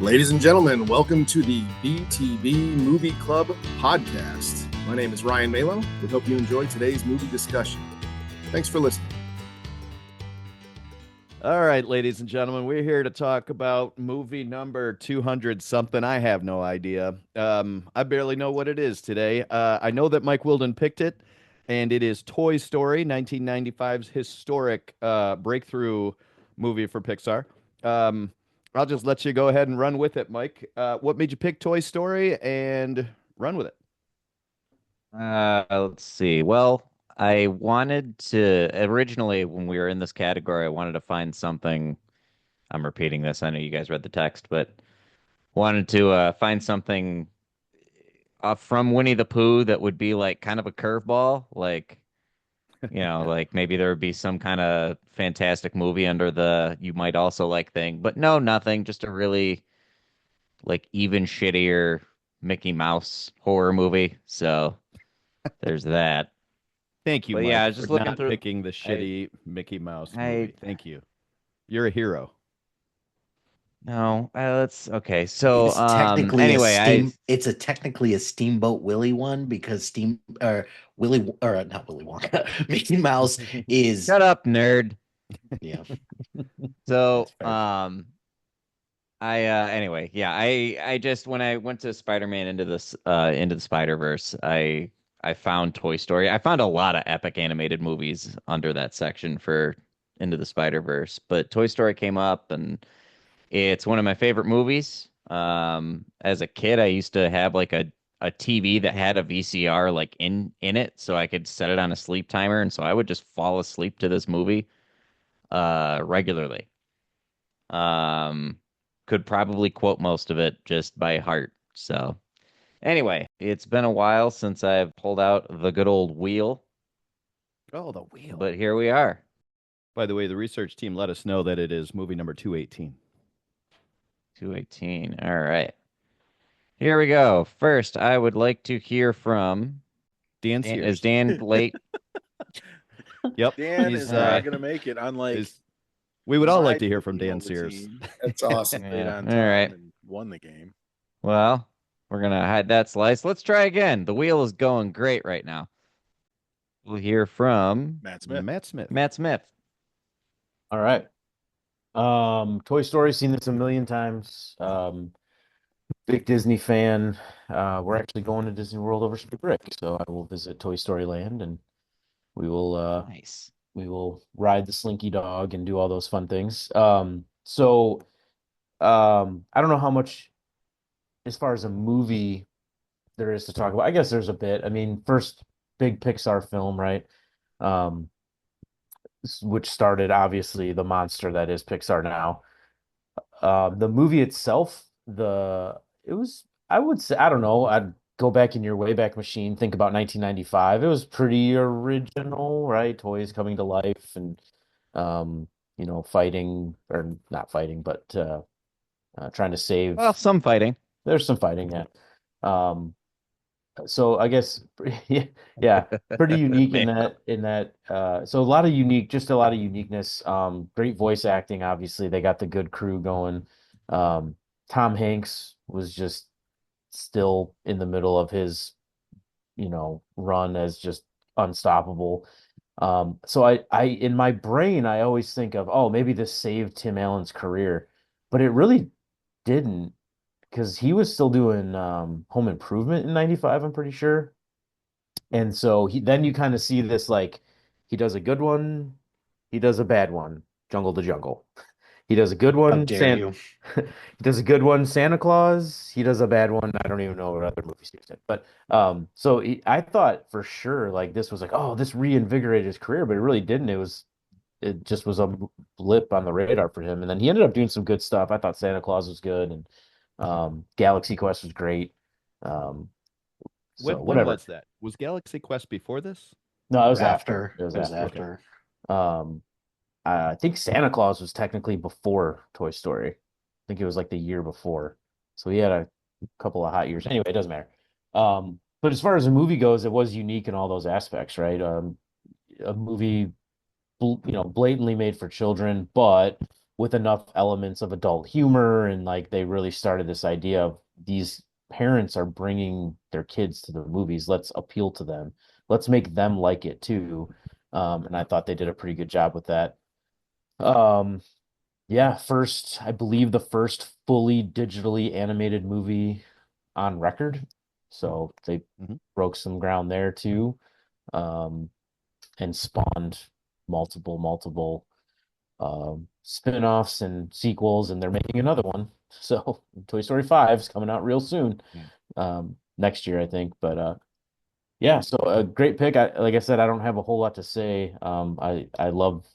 Ladies and gentlemen, welcome to the BTB Movie Club podcast. My name is Ryan Malo. We hope you enjoy today's movie discussion. Thanks for listening. All right, ladies and gentlemen, we're here to talk about movie number 200 something. I have no idea. I barely know what it is today. I know that Mike Whildin picked it, and it is Toy Story, 1995's historic breakthrough movie for Pixar. I'll just let you go ahead and run with it, Mike. What made you pick Toy Story and run with it? Let's see. Well, I wanted to originally, when we were in this category, I wanted to find something. I'm repeating this. I know you guys read the text, but wanted to find something from Winnie the Pooh that would be like kind of a curveball, like like maybe there would be some kind of fantastic movie under the you might also like thing, but no, nothing. Just a really like even shittier Mickey Mouse horror movie. So there's that. Thank you, But Mike, yeah, I was just for looking not through. picking the shitty Mickey Mouse I movie. Thank you. You're a hero. No, let's okay. So It's technically anyway, it's a technically a Steamboat Willie one because Willy or not Willy Wonka Mickey Mouse is shut up, nerd. yeah. So That's fair. anyway, yeah, I just when I went to Spider-Man into the Spider-Verse, I found Toy Story. I found a lot of epic animated movies under that section for Into the Spider-Verse, but Toy Story came up and it's one of my favorite movies. As a kid, I used to have like a TV that had a VCR like in it, so I could set it on a sleep timer, and so I would just fall asleep to this movie regularly. Um, could probably quote most of it just by heart. So anyway, it's been a while since I've pulled out the good old wheel, Oh, the wheel. but here we are. By the way, the research team let us know that it is movie number 218. 218. All right. Here we go. First, I would like to hear from Dan Dan. Sears. Is Dan late? Yep. Dan he's, is not going to make it, unlike we would all my like to hear from team Dan on the Sears. team. That's awesome. Stayed Yeah. on All time right. and won the game. Well, we're gonna hide that slice. Let's try again. The wheel is going great right now. We'll hear from Matt Smith. Matt Smith. All right. Toy Story, seen this a million times. Big Disney fan. We're actually going to Disney World over spring break, so I will visit Toy Story Land and we will Nice. we will ride the Slinky Dog and do all those fun things. I don't know how much as far as a movie there is to talk about. I guess there's a bit. I mean, first big Pixar film, right? Um, which started obviously the monster that is Pixar now. The movie itself, it was, I would say, I don't know, I'd go back in your Wayback Machine, think about 1995. It was pretty original, right? Toys coming to life and fighting or not fighting, but trying to save. Well, some fighting. There's some fighting, yeah. So I guess yeah, pretty unique in that so a lot of uniqueness, great voice acting. Obviously they got the good crew going. Tom Hanks was just still in the middle of his run as just unstoppable. So I in my brain I always think of, oh, maybe this saved Tim Allen's career, but it really didn't, because he was still doing Home Improvement in 95, I'm pretty sure. And so then you kind of see this, like, he does a good one, he does a bad one, Jungle to Jungle. He does a good How one, dare you? he does a good one, Santa Claus. He does a bad one, I don't even know what other movies he's in. But I thought for sure like this was like, oh, this reinvigorated his career, but it really didn't. It just was a blip on the radar for him. And then he ended up doing some good stuff. I thought Santa Claus was good, and Galaxy Quest was great. When whatever. was that? Was Galaxy Quest before this? No, it was After. It was after. after. I think Santa Claus was technically before Toy Story. I think it was like the year before. So he had a couple of hot years. Anyway, it doesn't matter. But as far as the movie goes, it was unique in all those aspects, right? A movie, blatantly made for children, but with enough elements of adult humor, and like they really started this idea of these parents are bringing their kids to the movies. Let's appeal to them. Let's make them like it too. And I thought they did a pretty good job with that. Um, yeah, I believe the first fully digitally animated movie on record. So they broke some ground there too. Um, and spawned multiple spin-offs and sequels, and they're making another one. So Toy Story 5 is coming out real soon. Next year, I think. But yeah, so a great pick. Like I said, I don't have a whole lot to say. I love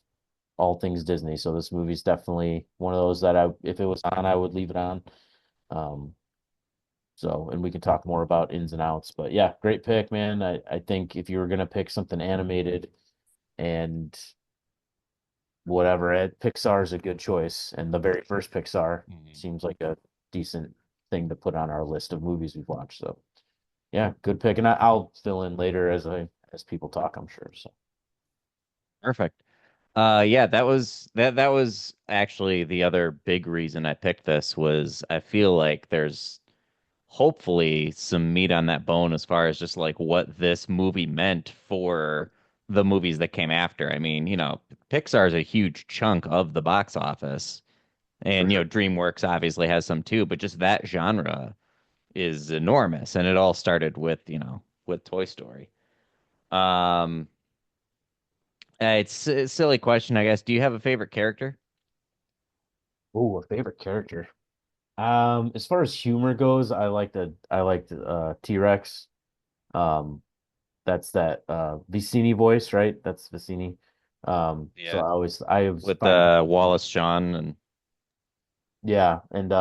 all things Disney, so this movie's definitely one of those that if it was on, I would leave it on. Um, so, and we can talk more about ins and outs, but yeah, great pick, man. I think if you were gonna pick something animated and whatever, Pixar is a good choice, and the very first Pixar seems like a decent thing to put on our list of movies we've watched. So, yeah, good pick, and I'll fill in later as people talk, I'm sure. So, Perfect. Yeah, that was actually the other big reason I picked this was I feel like there's hopefully some meat on that bone as far as just like what this movie meant for the movies that came after. I mean, Pixar is a huge chunk of the box office, and DreamWorks obviously has some too, but just that genre is enormous, and it all started with Toy Story. Um, it's a silly question, I guess. Do you have a favorite character? oh, a favorite character. As far as humor goes, I like the T-Rex. Um, that's that Vicini voice, right? That's Vicini. So Yeah. I always With find him funny. Wallace Shawn and Yeah, and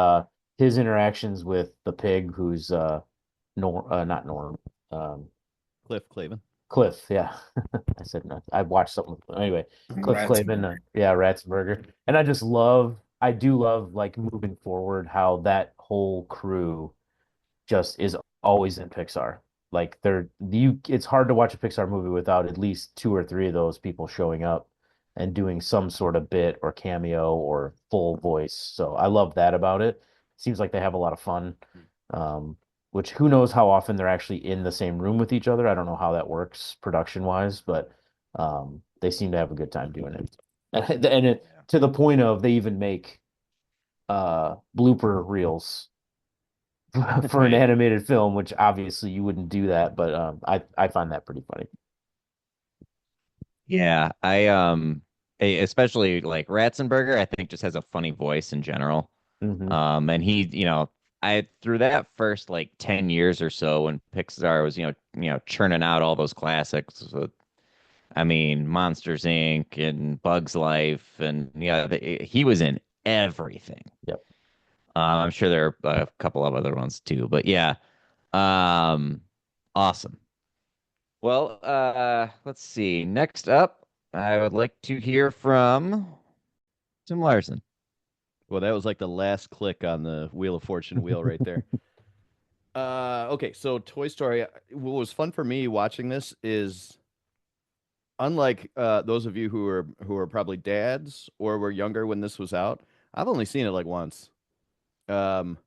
his interactions with the pig who's not Norm, um Cliff Clavin. Cliff, yeah. I said no. I watched something anyway. Cliff Clavin, Ratzenberger. yeah, Ratzenberger. And I do love like moving forward how that whole crew just is always in Pixar. Like it's hard to watch a Pixar movie without at least two or three of those people showing up and doing some sort of bit or cameo or full voice. So I love that about it. Seems like they have a lot of fun. Um, which who knows how often they're actually in the same room with each other. I don't know how that works production wise, but they seem to have a good time doing it. And to the point of they even make blooper reels for an Right. animated film, which obviously you wouldn't do that, but I find that pretty funny. Yeah, especially like Ratzenberger, I think just has a funny voice in general. Hmm. And I through that first like 10 years or so when Pixar was, churning out all those classics. I mean, Monsters Inc. and Bugs Life, and yeah, he was in everything. Yep. I'm sure there are a couple of other ones too, but yeah, um, awesome. Well, let's see. Next up, I would like to hear from Tim Larson. Well, that was like the last click on the Wheel of Fortune wheel right there. Okay, so Toy Story. What was fun for me watching this is, unlike those of you who are probably dads or were younger when this was out, I've only seen it like once. Um,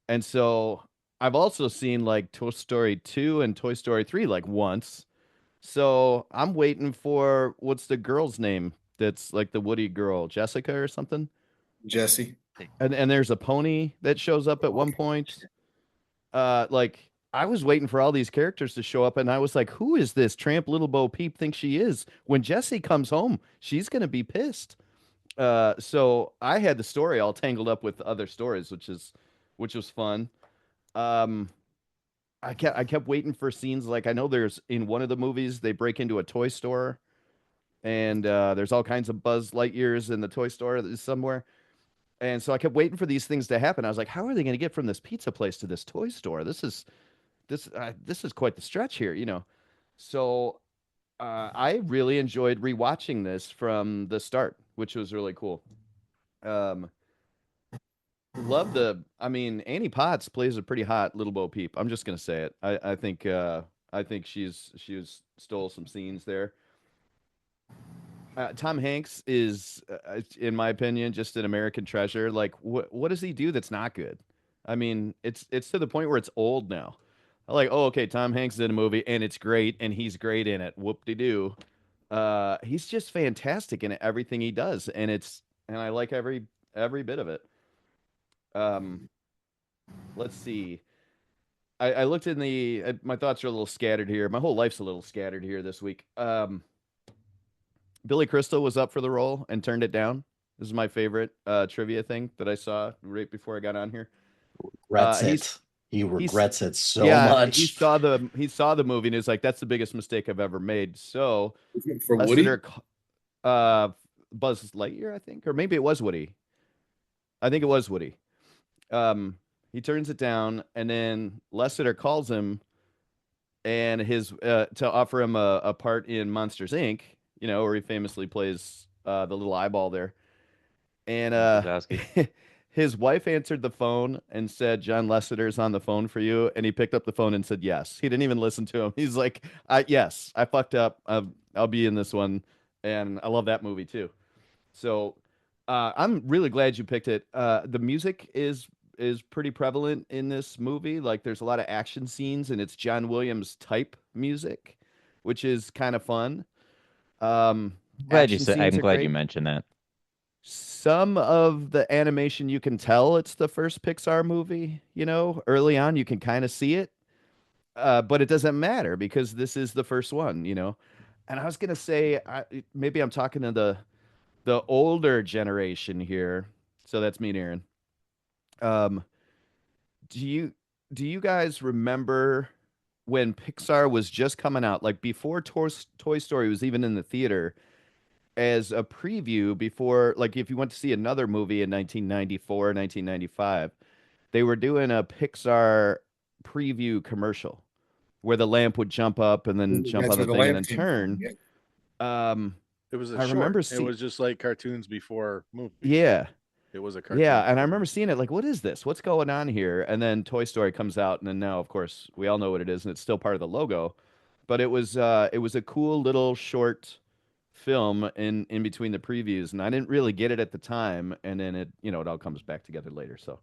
and so I've also seen like Toy Story 2 and Toy Story 3 like once. So I'm waiting for, what's the girl's name that's like the Woody girl, Jessica or something? Jesse. And there's a pony that shows up at one point. Like I was waiting for all these characters to show up, and I was like, "Who is this tramp little Bo Peep think she is?" When Jessie comes home, she's gonna be pissed. So I had the story all tangled up with other stories, which was fun. Um, I kept waiting for scenes like, I know there's in one of the movies they break into a toy store, and there's all kinds of Buzz Lightyears in the toy store somewhere. And so I kept waiting for these things to happen. I was like, how are they going to get from this pizza place to this toy store? This is quite the stretch here. So I really enjoyed rewatching this from the start, which was really cool. Um, love I mean, Annie Potts plays a pretty hot little Bo Peep. I'm just gonna say it. I think she's stole some scenes there. Tom Hanks is, in my opinion, just an American treasure. Like, what does he do that's not good? I mean, it's to the point where it's old now. Like, oh, okay, Tom Hanks did a movie and it's great and he's great in it. Whoop de doo. He's just fantastic in everything he does, and I like every bit of it. Um, let's see. I looked in my thoughts are a little scattered here. My whole life's a little scattered here this week. Billy Crystal was up for the role and turned it down. This is my favorite trivia thing that I saw right before I got on here. Regrets He's it. He he's regrets it so yeah, much. he saw the movie and he's like, that's the biggest mistake I've ever made. So For Woody? uh, Buzz Lightyear, I think, or maybe it was Woody. I think it was Woody. He turns it down, and then Lasseter calls him and his to offer him a part in Monsters Inc. You know, where he famously plays the little eyeball there. And Wazowski. his wife answered the phone and said, "John Lasseter's on the phone for you." And he picked up the phone and said, "Yes." He didn't even listen to him. He's like, "Yes, I fucked up. I'll be in this one." And I love that movie too. So I'm really glad you picked it. The music is pretty prevalent in this movie. Like there's a lot of action scenes, and it's John Williams type music, which is kind of fun. Glad you Action said. scenes I'm are glad you great. mentioned that. Some of the animation you can tell it's the first Pixar movie. You know, early on you can kind of see it, but it doesn't matter because this is the first one. You know, and I was gonna say maybe I'm talking to the older generation here. So that's me and Aaron. Um, do you guys remember when Pixar was just coming out, like before Toy Story was even in the theater, as a preview before, like if you went to see another movie in 1994, 1995, they were doing a Pixar preview commercial where the lamp would jump up and then jump That's on where the the thing and lamp then came from. turn. Yeah. Um, It was a I remember short. It see, was just like cartoons before movies. yeah. It was a Yeah, cartoon. and I remember seeing it like, what is this? What's going on here? And then Toy Story comes out, and then now, of course, we all know what it is, and it's still part of the logo. But it was a cool little short film in between the previews, and I didn't really get it at the time, and then it all comes back together later. So,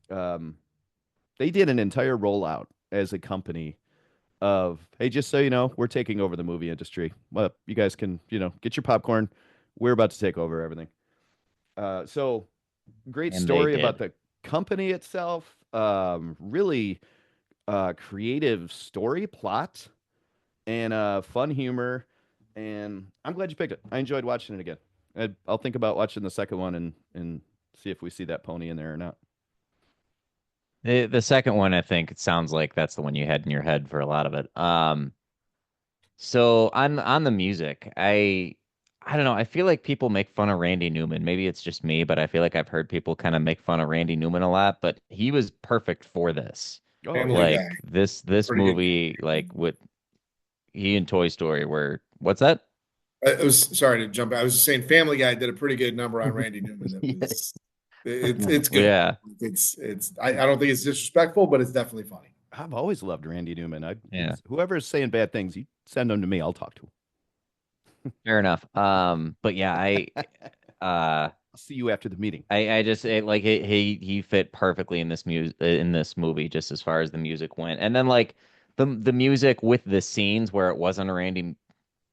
um, they did an entire rollout as a company of, hey, just so you know, we're taking over the movie industry. Well, you guys can, get your popcorn. We're about to take over everything. So great And they story about did. the company itself. Really creative story plot and fun humor. And I'm glad you picked it. I enjoyed watching it again. I'll think about watching the second one and see if we see that pony in there or not. The second one, I think it sounds like that's the one you had in your head for a lot of it. So on the music, I don't know. I feel like people make fun of Randy Newman. Maybe it's just me, but I feel like I've heard people kind of make fun of Randy Newman a lot. But he was perfect for this. Oh Family yeah, Like Guy. this Pretty good movie, like with he and Toy Story were what's that? I was sorry to jump. I was just saying, Family Guy did a pretty good number on Randy Newman. That Yeah. was, it's good. Yeah, It's. I don't think it's disrespectful, but it's definitely funny. I've always loved Randy Newman. yeah, Whoever's saying bad things, you send them to me. I'll talk to fair enough. But yeah, uh I'll see you after the meeting. I just like he fit perfectly in this movie just as far as the music went. And then like the music with the scenes where it wasn't a Randy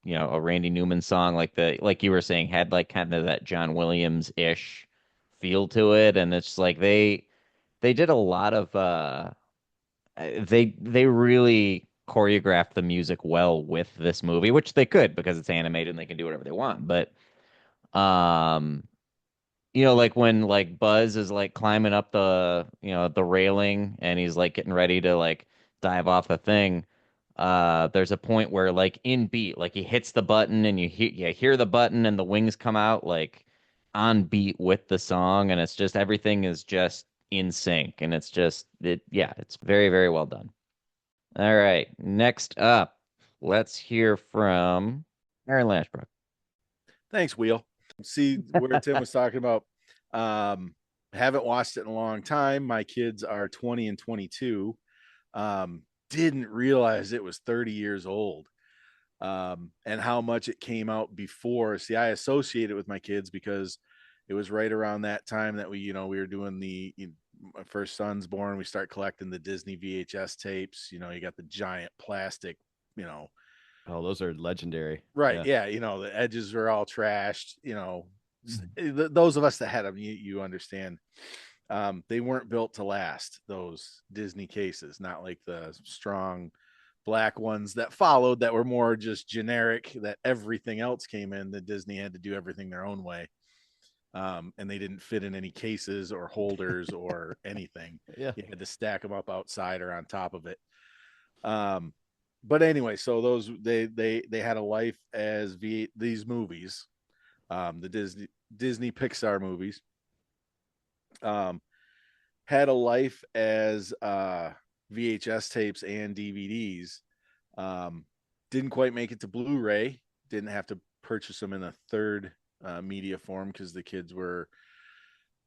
Newman song like you were saying had like kind of that John Williams-ish feel to it, and it's like they did a lot of they really choreographed the music well with this movie, which they could because it's animated and they can do whatever they want. But um like when like Buzz is like climbing up the railing and he's like getting ready to like dive off the thing. There's a point where like in beat, like he hits the button and you hear the button and the wings come out like on beat with the song, and it's just everything is just in sync, and it's very, very well done. All right, next up, let's hear from Aaron Lashbrook. Thanks, Wheel. See where Tim was talking about. Haven't watched it in a long time. My kids are 20 and 22. Didn't realize it was 30 years old. and how much it came out before. See, I associate it with my kids because it was right around that time that we were doing my first son's born. We start collecting the Disney VHS tapes. You got the giant plastic, Oh, those are legendary. right. Yeah. Yeah. The edges are all trashed, Mm-hmm. those of us that had them, you understand. They weren't built to last, those Disney cases, not like the strong black ones that followed that were more just generic, that everything else came in, that Disney had to do everything their own way. And they didn't fit in any cases or holders or anything. Yeah. You had to stack them up outside or on top of it. But anyway, so those they had a life as these movies, the Disney Pixar movies, had a life as VHS tapes and DVDs. Didn't quite make it to Blu-ray. Didn't have to purchase them in a third media form because the kids were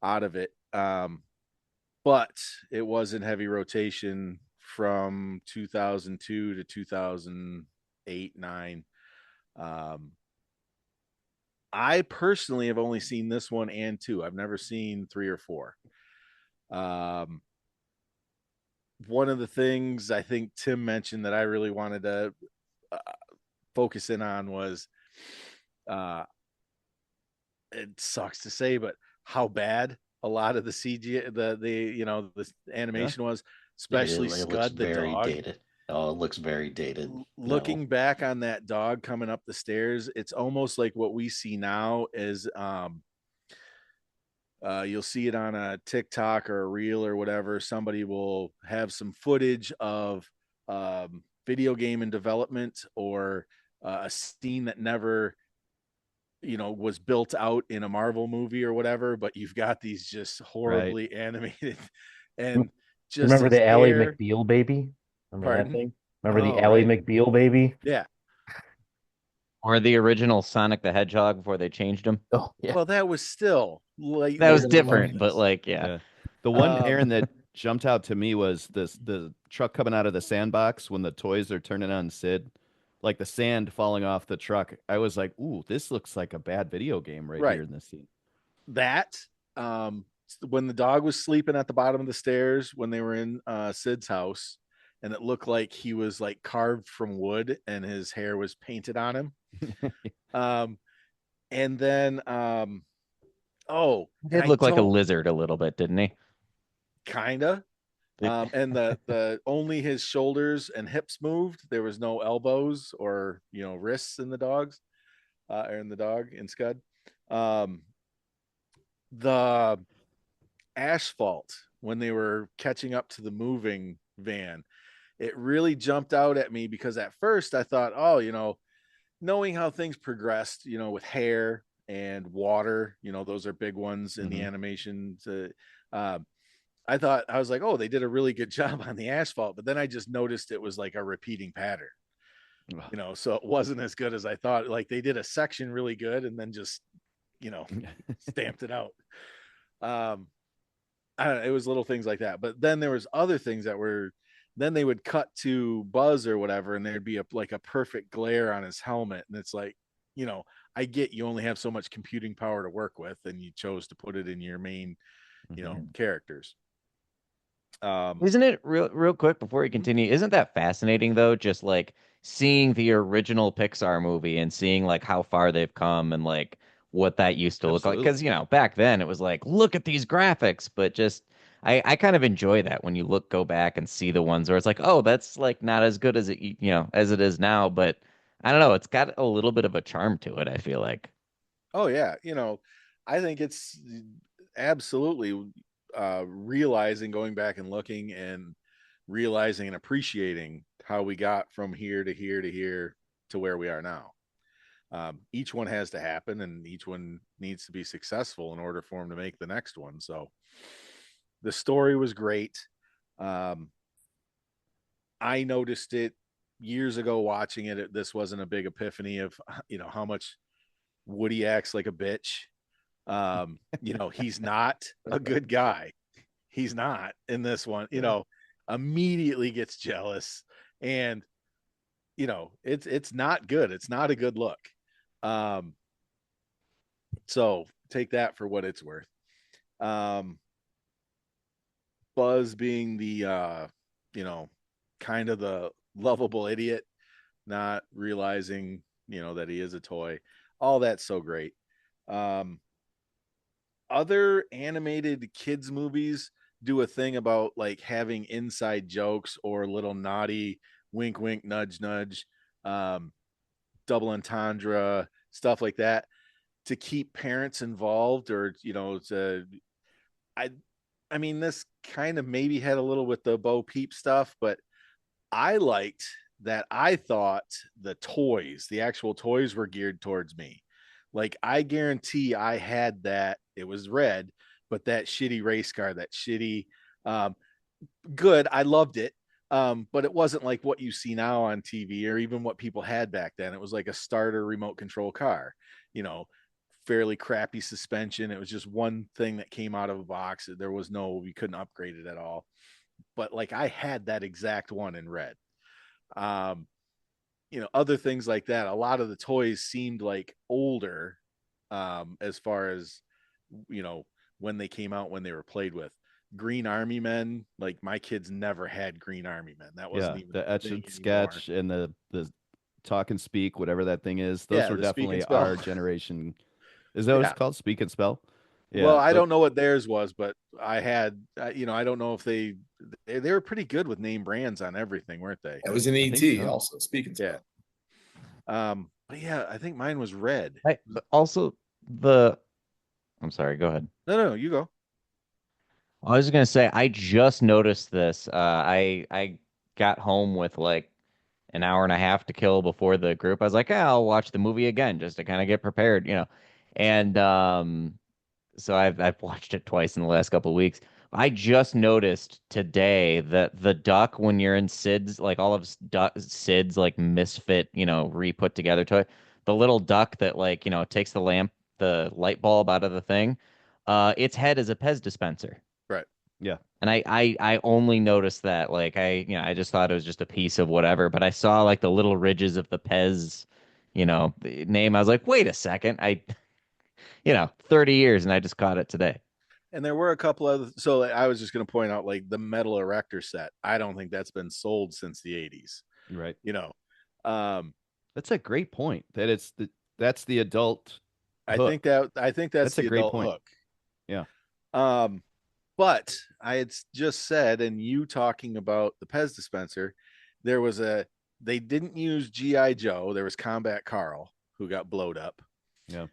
out of it. But it was in heavy rotation from 2002 to 2008, 9. I personally have only seen this 1 and 2. I've never seen 3 or 4. One of the things I think Tim mentioned that I really wanted to focus in on was, it sucks to say, but how bad a lot of the CG, the animation was, especially it looks Scud the very dog. dated. Oh, it looks very dated. Looking back on that dog coming up the stairs, it's almost like what we see now is, you'll see it on a TikTok or a reel or whatever. Somebody will have some footage of video game in development, or a scene that never, was built out in a Marvel movie or whatever, but you've got these just horribly animated and just Remember the Ally hair. McBeal baby? Remember Pardon? that thing? Remember the Oh, Ally right. McBeal baby? Yeah. Or the original Sonic the Hedgehog before they changed him. Oh yeah. Well, that was still like That was You're gonna love different, but this. like, yeah. Yeah. The one Um, Aaron that jumped out to me was the truck coming out of the sandbox when the toys are turning on Sid, like the sand falling off the truck. I was like, "Ooh, this looks like a bad video game right Right. here in this scene." that when the dog was sleeping at the bottom of the stairs when they were in Sid's house, and it looked like he was like carved from wood and his hair was painted on him. And then oh, He and did look like a lizard a little bit, didn't he? kinda. And the only his shoulders and hips moved. There was no elbows or wrists in the dogs, or in the dog in Scud. The asphalt when they were catching up to the moving van, it really jumped out at me because at first I thought, oh, knowing how things progressed, with hair and water, those are big ones in the animation. I thought, I was like, oh, they did a really good job on the asphalt, but then I just noticed it was like a repeating pattern, so it wasn't as good as I thought. Like they did a section really good and then just, stamped it out. I don't know, it was little things like that, but then there was other things that were, then they would cut to Buzz or whatever, and there'd be like a perfect glare on his helmet, and it's like, I get you only have so much computing power to work with, and you chose to put it in your main, characters. Isn't it real quick before you continue? Isn't that fascinating though? Just like seeing the original Pixar movie and seeing like how far they've come and like what that used to look like. Because back then it was like, look at these graphics, but just I kind of enjoy that when you go back and see the ones where it's like, oh, that's like not as good as as it is now, but I don't know, it's got a little bit of a charm to it, I feel like. Oh yeah, I think it's absolutely realizing, going back and looking and realizing and appreciating how we got from here to here to here to where we are now. Each one has to happen, and each one needs to be successful in order for them to make the next one. So the story was great. I noticed it years ago watching it. This wasn't a big epiphany of, how much Woody acts like a bitch. He's not a good guy. He's not in this one, immediately gets jealous. And it's not good. It's not a good look. So take that for what it's worth. Um, Buzz being the kind of the lovable idiot, not realizing, that he is a toy. All that's so great. Um, Other animated kids movies do a thing about like having inside jokes or little naughty wink wink nudge nudge, um, double entendre, stuff like that, to keep parents involved, or to I I mean, this kind of maybe had a little with the Bo Peep stuff, but I liked that. I thought the actual toys were geared towards me. Like, I guarantee I had that. It was red, but that shitty race car, that shitty, um, good. I loved it. But it wasn't like what you see now on TV or even what people had back then. It was like a starter remote control car, you know, fairly crappy suspension. It was just one thing that came out of a box. There was no, we couldn't upgrade it at all. But like, I had that exact one in red. Um, Other things like that. A lot of the toys seemed like older, as far as, you know, when they came out, when they were played with. Green Army Men, like, my kids never had Green Army Men. That wasn't Yeah, even the a etch thing and anymore. sketch and the talk and speak, whatever that thing is. Those Yeah, were the speak and definitely spell. our generation. Is that what it's Yeah. called? Speak and spell? Well, Yeah. I don't know what theirs was, but I had, I don't know if they were pretty good with name brands on everything, weren't they? That was an think ET so. also. Speaking Yeah. But yeah, I think mine was red. Also, I'm sorry, go ahead. No, you go. I was gonna say I just noticed this. I got home with like an hour and a half to kill before the group. I was like, I'll watch the movie again just to kind of get prepared, And so I've watched it twice in the last couple of weeks. I just noticed today that the duck, when you're in Sid's, like all of Sid's like misfit, re-put together toy, the little duck that like, takes the light bulb out of the thing, its head is a Pez dispenser. Right. Yeah. And I only noticed that, like, I just thought it was just a piece of whatever, but I saw like the little ridges of the Pez, the name. I was like, wait a second, 30 years, and I just caught it today. And there were a couple of, so I was just going to point out, like, the metal erector set. I don't think that's been sold since the 80s. Right. Um, That's a great point. That's the adult I hook. think that's a the great adult point. hook. Yeah. But I had just said, and you talking about the Pez dispenser, they didn't use G.I. Joe. There was Combat Carl, who got blowed up. Yeah.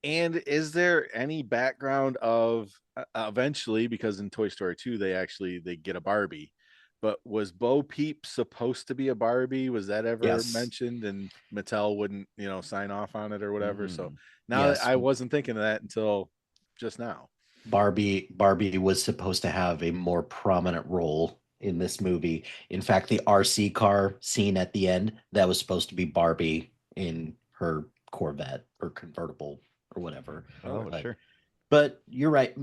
And is there any background of, eventually, because in Toy Story 2 they get a Barbie, but was Bo Peep supposed to be a Barbie? Was that ever Yes. mentioned? And Mattel wouldn't, sign off on it or whatever. So now Yes. I wasn't thinking of that until just now. Barbie was supposed to have a more prominent role in this movie. In fact, the RC car scene at the end, that was supposed to be Barbie in her Corvette or convertible or whatever. Oh, But sure. But you're right.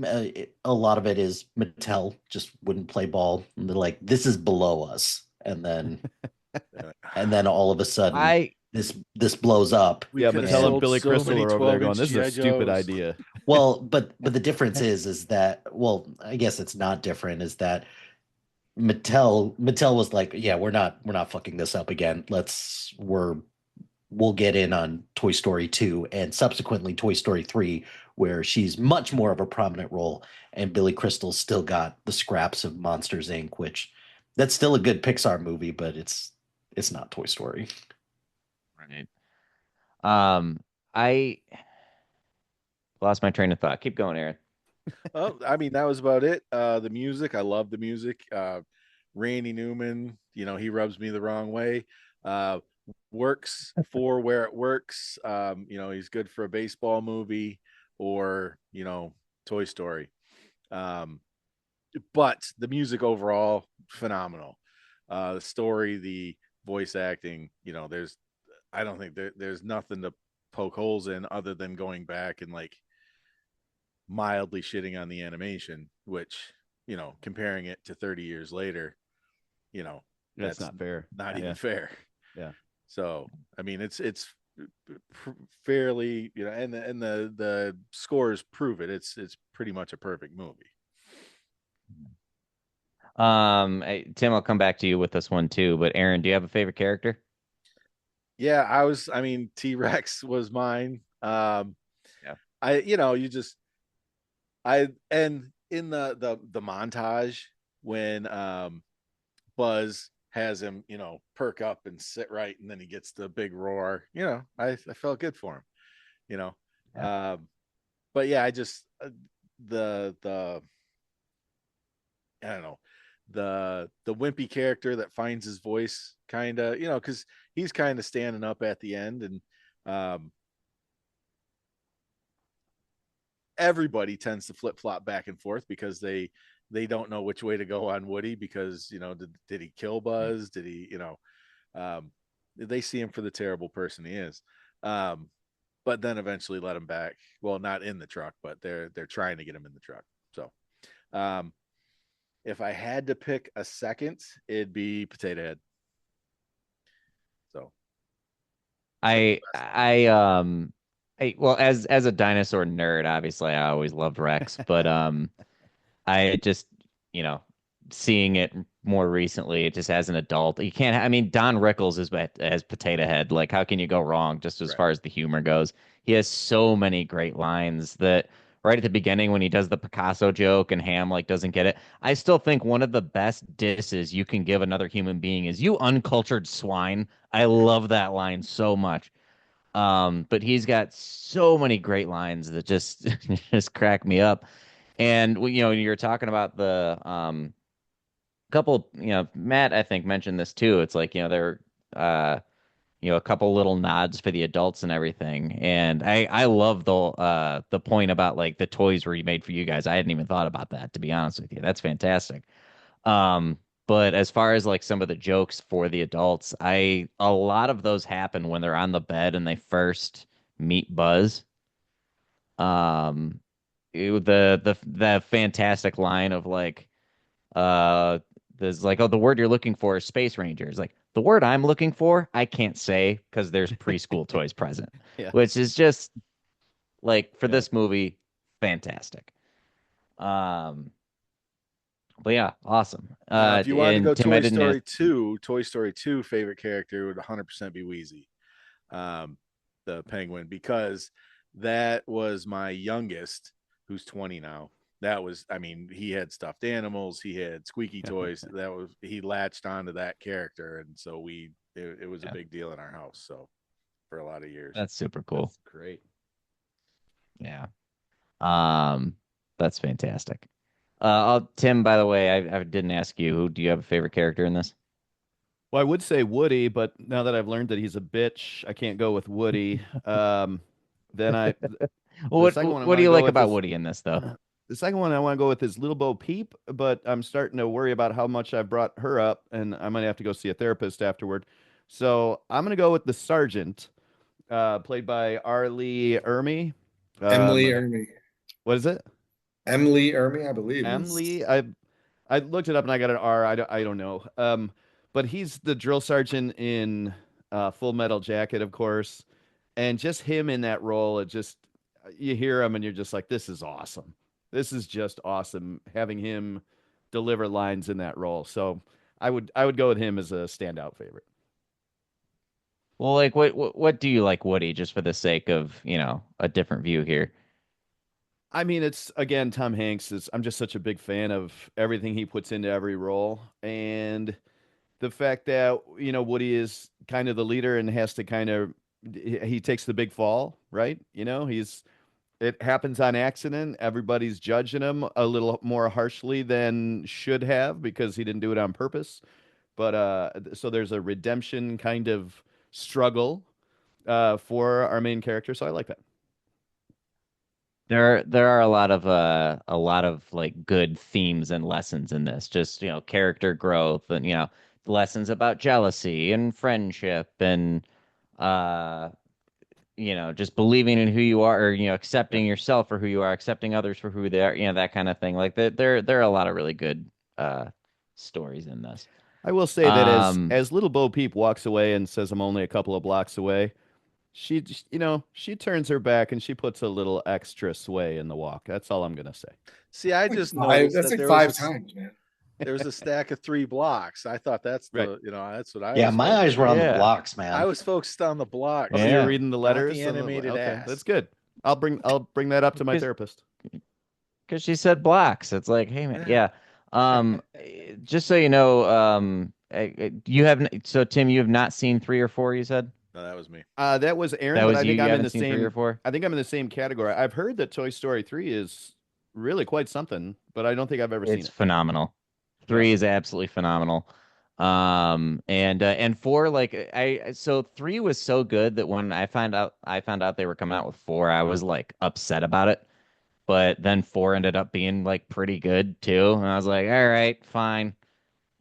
A lot of it is Mattel just wouldn't play ball. And they're like, this is below us. And then all of a sudden, I this blows up. We Yeah, could have Mattel and sold Billy so Crystal many are over there 12-inch going, "This is a G.I. stupid Joes." idea." Well, but the difference is that, well, I guess it's not different, is that Mattel was like, yeah, we're not fucking this up again. We'll get in on Toy Story 2 and subsequently Toy Story 3, where she's much more of a prominent role, and Billy Crystal's still got the scraps of Monsters Inc., which that's still a good Pixar movie, but it's not Toy Story. Right. I lost my train of thought. Keep going, Aaron. Oh, I mean, that was about it. The music, I love the music. Randy Newman, he rubs me the wrong way. Works for where it works. He's good for a baseball movie or, Toy Story. But the music overall, phenomenal. The story, the voice acting, I don't think there's nothing to poke holes in other than going back and like mildly shitting on the animation, which, comparing it to 30 years later, That's not fair. Not Yeah. even fair. Yeah. So I mean, it's fairly, and the scores prove it. It's pretty much a perfect movie. Tim, I'll come back to you with this one too. But Aaron, do you have a favorite character? Yeah, I mean, T-Rex was mine. Yeah. And in the montage when Buzz has him, perk up and sit right, and then he gets the big roar. I felt good for him. Yeah. But yeah, I just the I don't know, the wimpy character that finds his voice, kind of, because he's kind of standing up at the end, and everybody tends to flip flop back and forth because they don't know which way to go on Woody, because did he kill Buzz? Did he, they see him for the terrible person he is, but then eventually let him back. Well, not in the truck, but they're trying to get him in the truck. So if I had to pick a second, it'd be Potato Head. So Well, as a dinosaur nerd, obviously I always loved Rex, but I just, you know, seeing it more recently, just as an adult, you can't. I mean, Don Rickles is as Potato Head. Like, how can you go wrong? Just as Right. far as the humor goes, he has so many great lines that right at the beginning when he does the Picasso joke and Ham like doesn't get it. I still think one of the best disses you can give another human being is "you uncultured swine." I love that line so much. But he's got so many great lines that just just crack me up. And you're talking about the couple, Matt, I think mentioned this too. It's like, there a couple little nods for the adults and everything. And I love the point about like the toys were made for you guys. I hadn't even thought about that, to be honest with you. That's fantastic. Um, but as far as like some of the jokes for the adults, a lot of those happen when they're on the bed and they first meet Buzz. Um, the fantastic line of like there's like, oh, the word you're looking for is Space Rangers. Like, the word I'm looking for, I can't say because there's preschool toys present, Yeah. which is just like for Yeah. this movie, fantastic. Um, but yeah, awesome. now, if you wanted to And go Tim, I didn't ask. Toy Story 2 favorite character would 100% be Wheezy, the penguin, because that was my youngest, who's 20 now. That was, I mean, he had stuffed animals, he had squeaky toys. He latched onto that character, and so it was a Yeah. big deal in our house. So for a lot of years. That's super cool. That's great. Yeah. Um, that's fantastic. Tim, by the way, I didn't ask you. Who do you have a favorite character in this? Well, I would say Woody, but now that I've learned that he's a bitch, I can't go with Woody. Then Well, the second one I what want do to you go like with about is Woody in this, though? the second one I want to go with is Little Bo Peep, but I'm starting to worry about how much I brought her up, and I might have to go see a therapist afterward. So I'm gonna go with the sergeant, played by Arlie Ermy. Emily Um, Ermy. what is it? Emily Ermy, I believe. Emily. I looked it up and I got an R. I don't know. But he's the drill sergeant in Full Metal Jacket, of course, and just him in that role. It just you hear him and you're just like, this is awesome. This is just awesome having him deliver lines in that role. So I would go with him as a standout favorite. Well, like, what do you like Woody, just for the sake of, a different view here? I mean, it's again Tom Hanks is. I'm just such a big fan of everything he puts into every role, and the fact that Woody is kind of the leader and has to kind of he takes the big fall, right? He's it happens on accident. Everybody's judging him a little more harshly than should have because he didn't do it on purpose. But so there's a redemption kind of struggle for our main character. So I like that. There are a lot of like good themes and lessons in this. Just, character growth and, lessons about jealousy and friendship and uh just believing in who you are, or Yeah. accepting yourself for who you are, accepting others for who they are, that kind of thing. Like there are a lot of really good stories in this. I will say that Um, as little Bo Peep walks away and says, "I'm only a couple of blocks away," she turns her back and she puts a little extra sway in the walk. That's all I'm gonna say. See, I Like just five, noticed that's that like 5 times, man. there was a stack of 3 blocks. I thought that's Right. that's what I Yeah, was my focused eyes were on the Yeah. blocks, I man. was focused on the block, Oh, so you're Yeah. reading the not letters. the and animated okay, ass. that's good. I'll bring that up to my Because therapist. she said blocks. It's like, hey man, Yeah. yeah. Just so you know, you haven't. So Tim, you have not seen 3 or 4. You said No, that was me. That was Aaron, that but was I you. think You I'm in haven't the seen 3 or same. 4. I think I'm in the same category. I've heard that Toy Story 3 is really quite something, but I don't think I've ever seen It's it. phenomenal. Yeah. 3 is absolutely phenomenal. And 4, like so 3 was so good that when I found out they were coming out with 4, I was like upset about it. But then 4 ended up being like pretty good too, and I was like, all right, fine,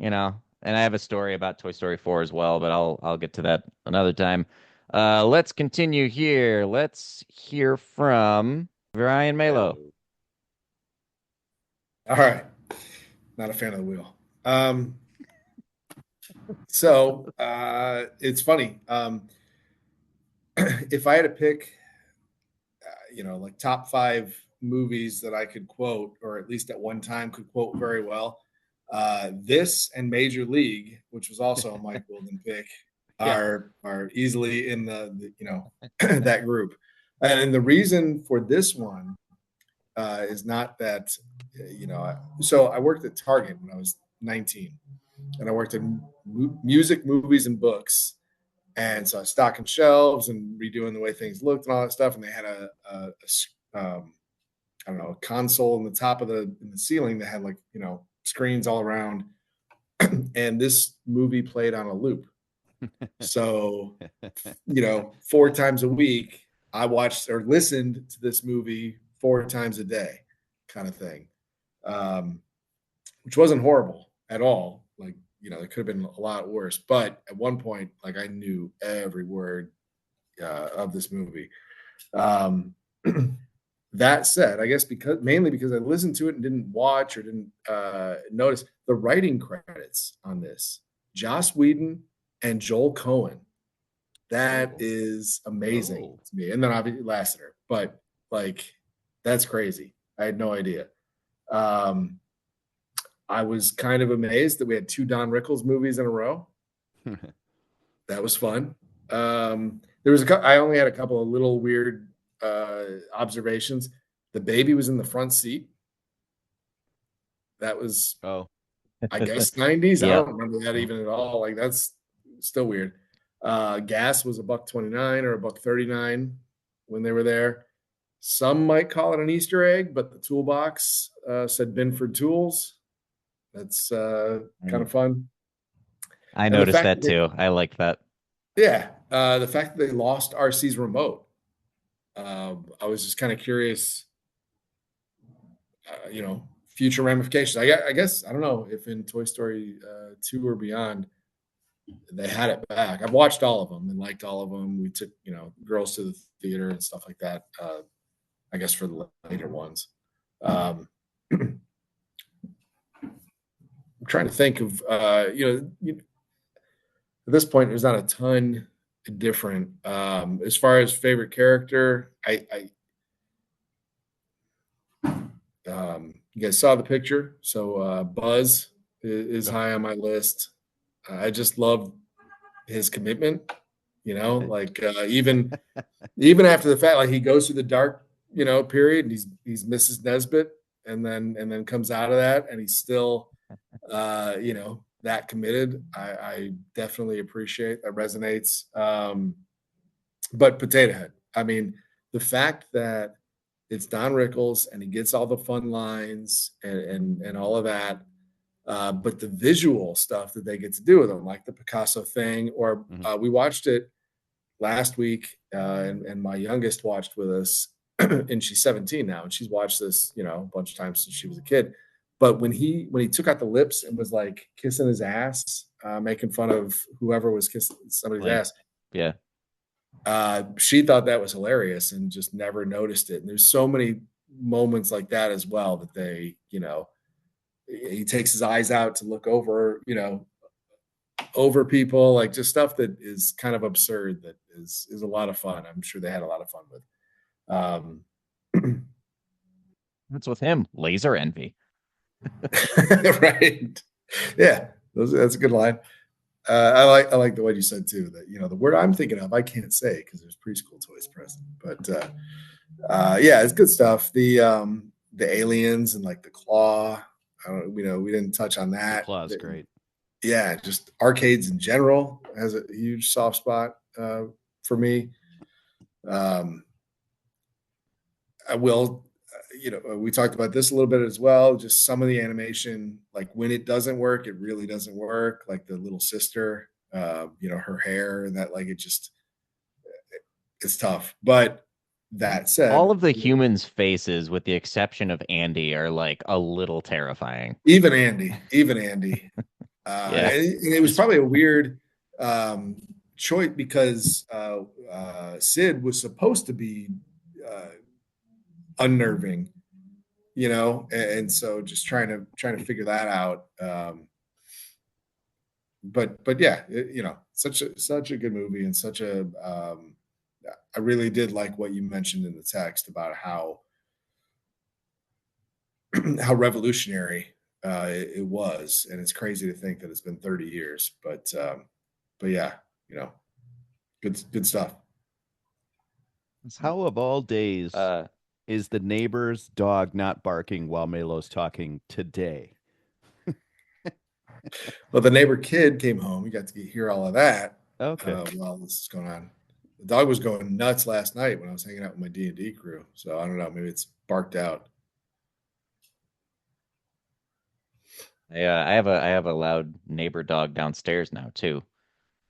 you know. And I have a story about Toy Story 4 as well, but I'll get to that another time. Let's continue here. Let's hear from Ryan Malo. All right. Not a fan of the wheel. So it's funny. If I had to pick, like top 5 movies that I could quote, or at least at one time could quote very well, this and Major League, which was also a Mike Wilden pick, Yeah. are easily in that group. And the reason for this one is not that so I worked at Target when I was 19, and I worked in music, movies, and books. And so I was stocking shelves and redoing the way things looked and all that stuff. And they had I don't know, a console in the top of in the ceiling that had screens all around. And this movie played on a loop. So, 4 times a week, I watched or listened to this movie 4 times a day, kind of thing, which wasn't horrible at all. Like, it could have been a lot worse. But at one point, like, I knew every word of this movie. That said, I guess mainly because I listened to it and didn't watch or didn't notice the writing credits on this. Joss Whedon and Joel Cohen. That Oh. is amazing Oh. to me. And then obviously Lasseter, but that's crazy. I had no idea. I was kind of amazed that we had 2 Don Rickles movies in a row. That was fun. There was I only had a couple of little weird observations. The baby was in the front seat. That was, I guess, 90s. Yep. I don't remember that even at all. Like, that's still weird. Gas was $1.29 or $1.39 when they were there. Some might call it an Easter egg, but the toolbox said Binford Tools. That's kind of fun. I And the noticed fact that too. I liked that. Yeah, the fact that they lost RC's remote. I was just kind of curious, future ramifications. I guess, I don't know if in Toy Story 2 or beyond, they had it back. I've watched all of them and liked all of them. We took, girls to the theater and stuff like that, I guess, for the later ones. I'm trying to think of, at this point, there's not a ton different. As far as favorite character, you guys saw the picture. So Buzz is high on my list. I just love his commitment, even after the fact, like, he goes through the dark, period, and he's Mrs. Nesbit, and then comes out of that, and he's still, that committed. I definitely appreciate that. Resonates. But Potato Head, I mean, the fact that it's Don Rickles and he gets all the fun lines and all of that. But the visual stuff that they get to do with them, like the Picasso thing, or we watched it last week, and my youngest watched with us, and she's 17 now, and she's watched this, a bunch of times since she was a kid. But when he took out the lips and was like kissing his ass, making fun of whoever was kissing somebody's ass, Yeah. she thought that was hilarious and just never noticed it. And there's so many moments like that as well, that they, he takes his eyes out to look over, over people, like just stuff that is kind of absurd that is a lot of fun. I'm sure they had a lot of fun with. What's with him? Laser envy. Right. Yeah, that's a good line. I like the way you said too that the word I'm thinking of I can't say because there's preschool toys present, but yeah, it's good stuff. The aliens and like the claw. I don't, we didn't touch on The that. claw's great. Yeah, just arcades in general has a huge soft spot for me. I will, we talked about this a little bit as well. Just some of the animation, like when it doesn't work, it really doesn't work. Like the little sister, her hair and that, like it's tough. But that said, all of the humans' faces, with the exception of Andy, are like a little terrifying. Even Andy. Yeah. And it was probably a weird choice because Sid was supposed to be unnerving, and so just trying to figure that out. But yeah, such a good movie and such a I really did like what you mentioned in the text about how how revolutionary it was, and it's crazy to think that it's been 30 years, but yeah, good stuff. How of all days is the neighbor's dog not barking while Melo's talking today? Well, the neighbor kid came home. You got to hear all of that. Okay. While this is going on. The dog was going nuts last night when I was hanging out with my D&D crew. So I don't know. Maybe it's barked out. I have a loud neighbor dog downstairs now too,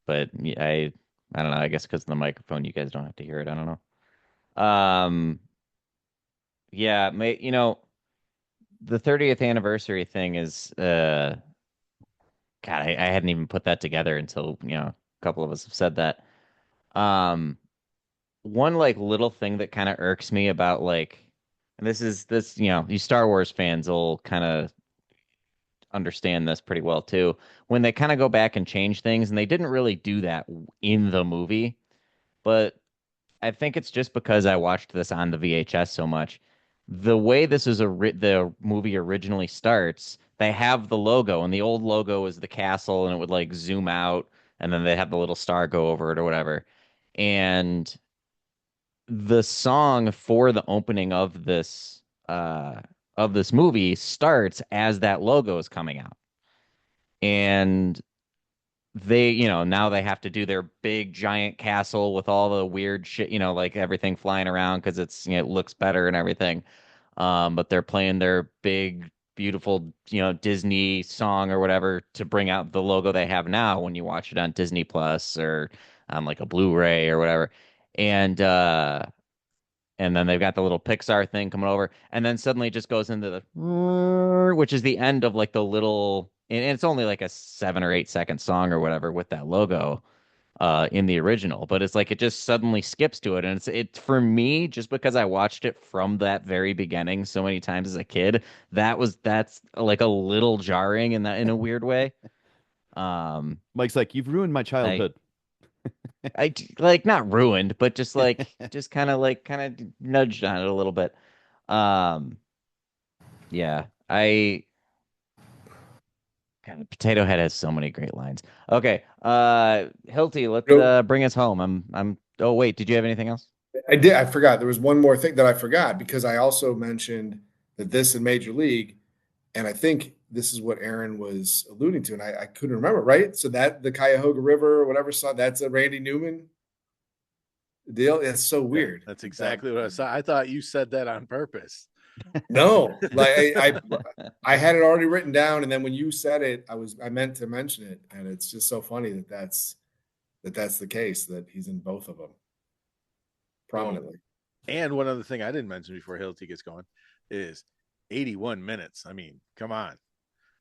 but I don't know. I guess because of the microphone, you guys don't have to hear it. I don't know. Yeah, the 30th anniversary thing is God, I hadn't even put that together until a couple of us have said that. One like little thing that kind of irks me about like, and this you Star Wars fans will kind of understand this pretty well too. When they kind of go back and change things, and they didn't really do that in the movie, but I think it's just because I watched this on the VHS so much. The way the movie originally starts, they have the logo, and the old logo is the castle, and it would like zoom out, and then they have the little star go over it or whatever. And the song for the opening of this movie starts as that logo is coming out. And they, now they have to do their big giant castle with all the weird shit, like everything flying around because it looks better and everything. But they're playing their big, beautiful, Disney song or whatever to bring out the logo they have now when you watch it on Disney Plus or on like a Blu-ray or whatever. And and then they've got the little Pixar thing coming over, and then suddenly it just goes into the, which is the end of like the little, and it's only like a 7 or 8 second song or whatever with that logo in the original, but it's like it just suddenly skips to it, and it for me, just because I watched it from that very beginning so many times as a kid, that's like a little jarring in a weird way. Mike's like, you've ruined my childhood. I like not ruined, but just like just kind of nudged on it a little bit. Yeah, God, Potato Head has so many great lines. Okay, Hilty, let's bring us home. I'm. Oh wait, did you have anything else? I did. I forgot. There was one more thing that I forgot because I also mentioned that this in Major League, and I think this is what Aaron was alluding to, and I couldn't remember, right? So that the Cuyahoga River or whatever song, that's a Randy Newman deal. It's so weird. That's exactly what I saw. I thought you said that on purpose. No, like I had it already written down, and then when you said it, I meant to mention it, and it's just so funny that's the case, that he's in both of them prominently. And one other thing I didn't mention before Hilty gets going is 81 minutes. I mean, come on.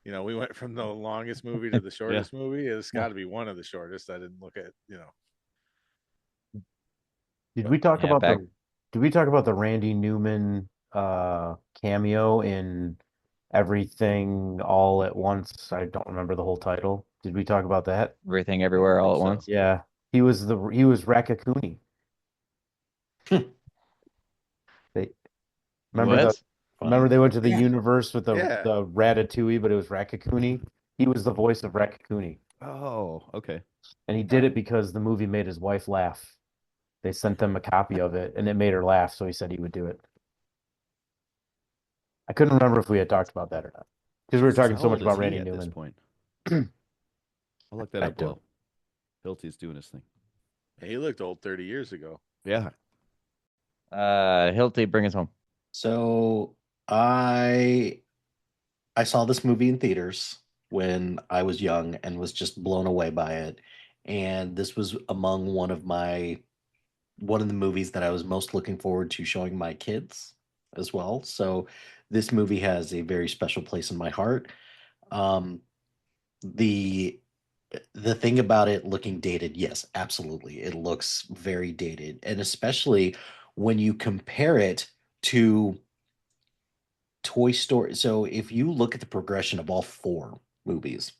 We went from the longest movie to the shortest movie. It's got to be one of the shortest. I didn't look at. Did we talk about the Randy Newman cameo in Everything All at Once. I don't remember the whole title. Did we talk about that? Everything Everywhere All at so. Once. Yeah. He was Raccacoonie. They What? remember Funny. they went to the Yeah. universe with Yeah. the Ratatouille, but it was Raccacoonie. He was the voice of Raccacoonie. Oh, okay. And he did it because the movie made his wife laugh. They sent them a copy of it and it made her laugh, so he said he would do it. I couldn't remember if we had talked about that or not. Because we were talking How so much old is about he Randy at this Newman. point? I'll look that I up don't. while Hilty's doing his thing. He looked old 30 years ago. Yeah. Hilty, bring us home. So I saw this movie in theaters when I was young and was just blown away by it. And this was among one of the movies that I was most looking forward to showing my kids as well. So this movie has a very special place in my heart. Um, the the thing about it looking dated, yes, absolutely. It looks very dated. And especially when you compare it to Toy Story. So if you look at the progression of all four movies,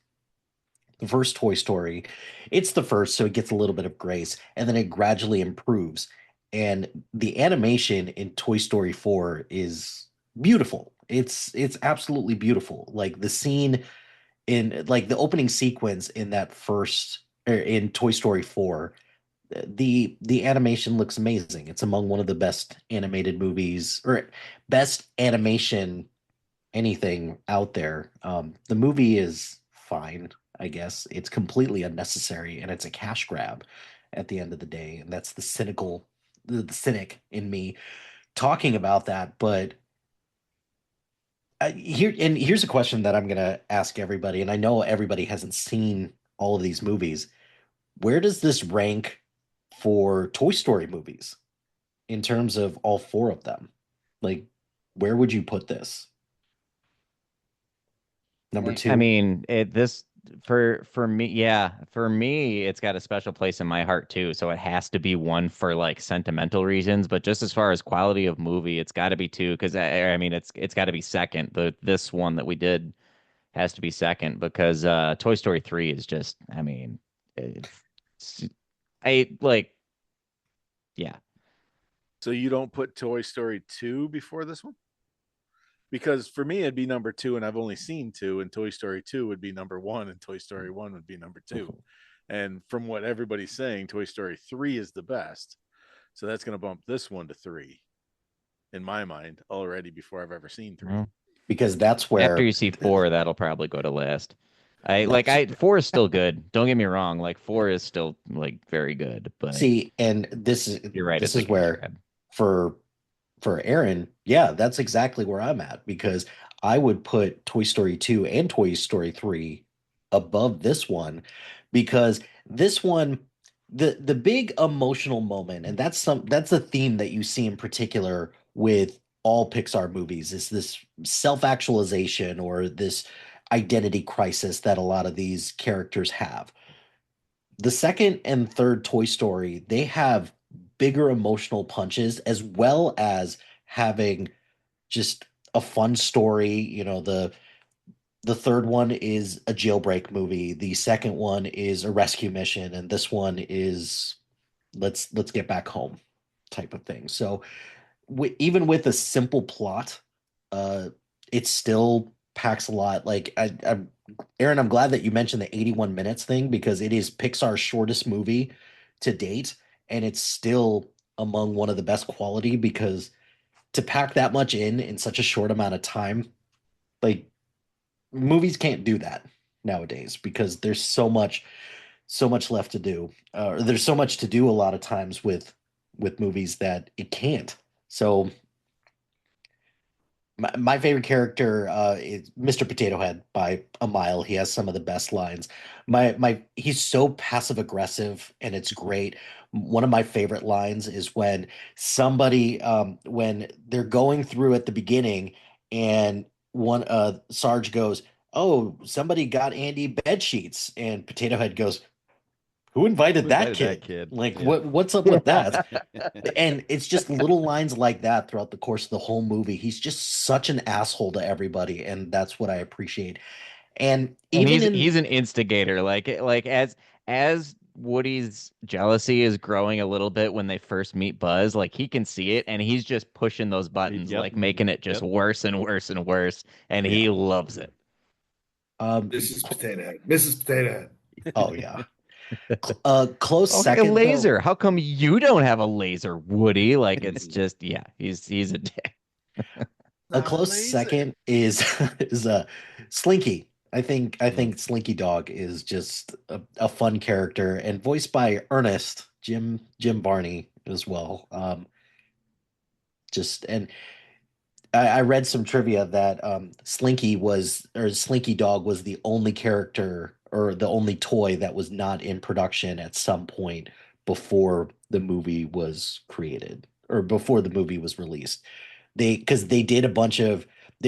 the first Toy Story, it's the first, so it gets a little bit of grace, and then it gradually improves. And the animation in Toy Story 4 is beautiful. It's absolutely beautiful. Like the scene in like the opening sequence in that first in Toy Story 4, the animation looks amazing. It's among one of the best animated movies or best animation anything out there. The movie is fine, I guess. It's completely unnecessary and it's a cash grab at the end of the day. And that's the cynic in me talking about that. But here's a question that I'm gonna ask everybody, and I know everybody hasn't seen all of these movies. Where does this rank for Toy Story movies in terms of all four of them? Like, where would you put this? Number I two? mean, for me, yeah, for me, it's got a special place in my heart too. So it has to be one for like sentimental reasons, but just as far as quality of movie, it's got to be two because I mean, it's got to be second. This one that we did has to be second because Toy Story 3 is just, I mean, it's, I like, yeah. So you don't put Toy Story 2 before this one? Because for me, it'd be number 2, and I've only seen 2, and Toy Story 2 would be number 1, and Toy Story 1 would be number 2. And from what everybody's saying, Toy Story 3 is the best. So that's going to bump this one to 3 in my mind already before I've ever seen 3. Mhm. Because that's After where you see 4, that'll probably go to last. that's 4 is still good. Don't get me wrong. Like 4 is still like very good, but see, and you're right, this it's a is cash where grab. for Aaron, yeah, that's exactly where I'm at because I would put Toy Story 2 and Toy Story 3 above this one because this one the big emotional moment, and that's a theme that you see in particular with all Pixar movies, is this self-actualization or this identity crisis that a lot of these characters have. The second and third Toy Story, they have bigger emotional punches as well as having just a fun story. You know, the third one is a jailbreak movie. The second one is a rescue mission, and this one is let's get back home type of thing. So even with a simple plot, uh, it still packs a lot. Like Aaron, I'm glad that you mentioned the 81 minutes thing because it is Pixar's shortest movie to date, and it's still among one of the best quality because to pack that much in such a short amount of time, like movies can't do that nowadays because there's so much left to do. There's so much to do a lot of times with movies that it can't. So my favorite character is Mr. Potato Head by a mile. He has some of the best lines. My he's so passive aggressive and it's great. One of my favorite lines is when they're going through at the beginning and one Sarge goes, "Oh, somebody got Andy bed sheets," and Potato Head goes, Who invited Who that invited kid? that kid? Like, Yeah. what's up with that? And it's just little lines like that throughout the course of the whole movie. He's just such an asshole to everybody, and that's what I appreciate. And And even he's an instigator. Like as Woody's jealousy is growing a little bit when they first meet Buzz, like he can see it and he's just pushing those buttons, Yep. like making it just Yep. worse and worse and worse. And he loves it. Mrs. Potato Head. Mrs. Potato Head. oh yeah, close Oh, a second though. laser. How come you don't have a laser, Woody? Like it's just he's a dick. A close second is is Slinky. I think Slinky Dog is just a fun character and voiced by Ernest Jim Barney as well. Just and I read some trivia that Slinky Dog was the only character or the only toy that was not in production at some point before the movie was created or before the movie was released. Because they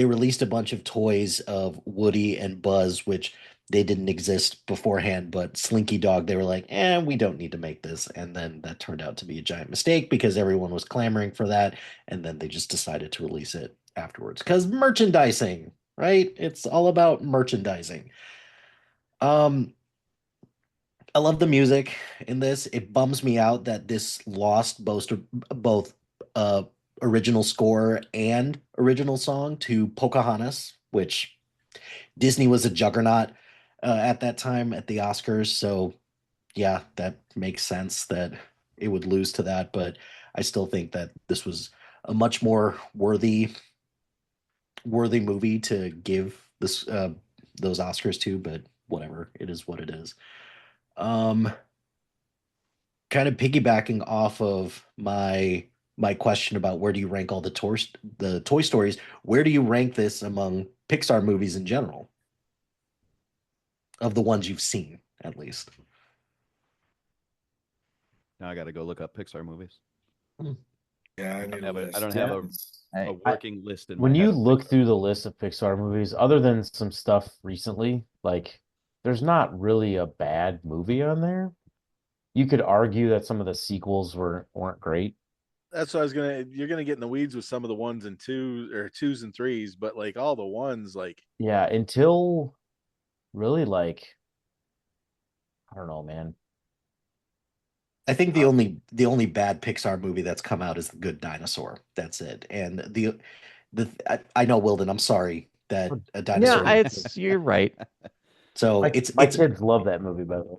released a bunch of toys of Woody and Buzz, which they didn't exist beforehand, but Slinky Dog, they were like, we don't need to make this. And then that turned out to be a giant mistake because everyone was clamoring for that. And then they just decided to release it afterwards. Because merchandising, right? It's all about merchandising. Um, I love the music in this. It bums me out that this lost both uh original score and original song to Pocahontas, which Disney was a juggernaut at that time at the Oscars. So yeah, that makes sense that it would lose to that. But I still think that this was a much more worthy movie to give this those Oscars to. But whatever, it is what it is. Um, Kind of piggybacking off of my question about where do you rank all the Toy Stories, where do you rank this among Pixar movies in general? Of the ones you've seen, at least. Now I got to go look up Pixar movies. Yeah, I need a list. I don't have a working list in When my you head. look through the list of Pixar movies, other than some stuff recently, like there's not really a bad movie on there. You could argue that some of the sequels weren't great. That's what I was gonna. You're gonna get in the weeds with some of the ones and twos and threes, but like all the ones, like Yeah, until really like I don't know, man. I think the only bad Pixar movie that's come out is The Good Dinosaur. That's it. And I know Wilden, I'm sorry that a dinosaur. Yeah, you're right. So My kids love that movie, by the way.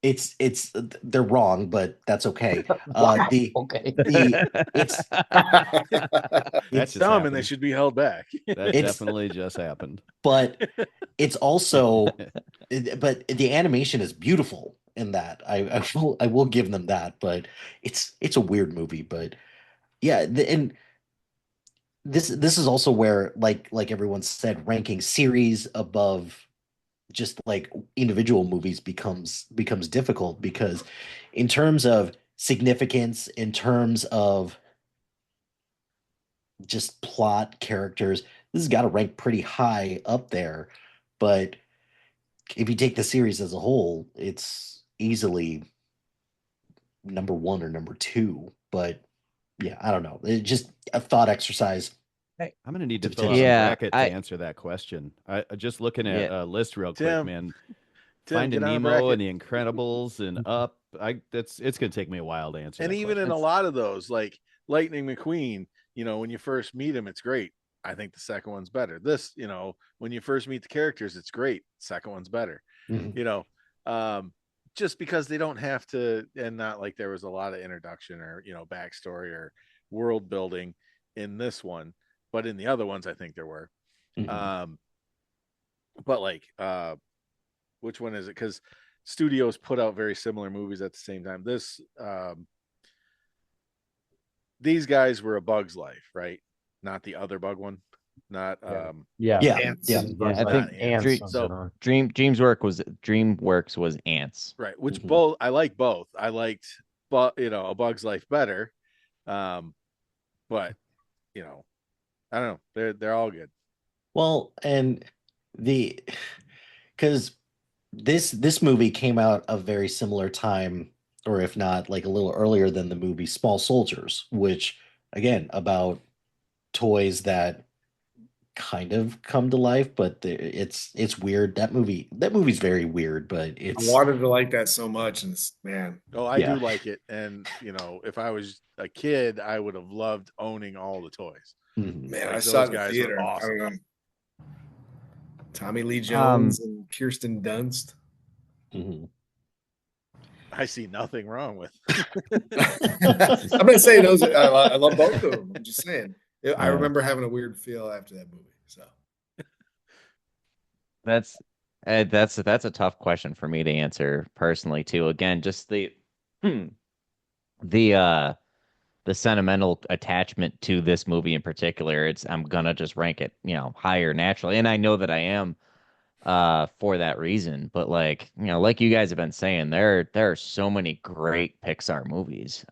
it's they're wrong, but that's okay. Wow, The okay. it's That it's just dumb and happened. they should be held back. That It's- definitely just happened. but it's also but the animation is beautiful in that. I will give them that, but it's a weird movie. But yeah, and this is also where like everyone said, ranking series above just like individual movies becomes difficult because in terms of significance, in terms of just plot characters, this has got to rank pretty high up there. But if you take the series as a whole, it's easily number one or number two. But yeah, I don't know. It's just a thought exercise. I'm going to need to To fill out potentially- a Yeah, bracket to answer that question. I just looking at Yeah. a list real quick, Tim, man. Tim, Finding get on a Nemo and bracket. the Incredibles and Up. It's going to take me a while to answer. And that even question. in a lot of those, like Lightning McQueen, when you first meet him, it's great. I think the second one's better. This, when you first meet the characters, it's great. Second one's better. Mhm. Just because they don't have to, and not like there was a lot of introduction or backstory or world building in this one, but in the other ones, I think there were. Mhm. But like, which one is it? Because studios put out very similar movies at the same time. These guys were A Bug's Life, right? Not the other bug one. Not Yeah. Yeah, Ants. yeah. Yeah, I think Ants. So DreamWorks was Ants. right, which Mhm. both I like both. I liked, but A Bug's Life better. But I don't know. They're all good. Well, and the because this movie came out a very similar time, or if not, like a little earlier than the movie Small Soldiers, which again about toys that kind of come to life, but it's weird. That movie's very weird, but I it's wanted to like that so much, and man, Oh, I yeah. do like it. And, if I was a kid, I would have loved owning all the toys. Mhm. man, I Like saw it those in the guys were theater. I awesome. don't know. Tommy Lee Um, Jones and Kirsten Dunst. Mhm. I see nothing wrong with. I'm not saying those. I love both of them. I'm just saying. I Yeah. remember having a weird feel after that movie. So that's that's a tough question for me to answer personally too. Again, just hmm, the uh the sentimental attachment to this movie in particular. I'm gonna just rank it, higher naturally, and I know that I am for that reason. But like, like you guys have been saying, there are so many great Pixar movies.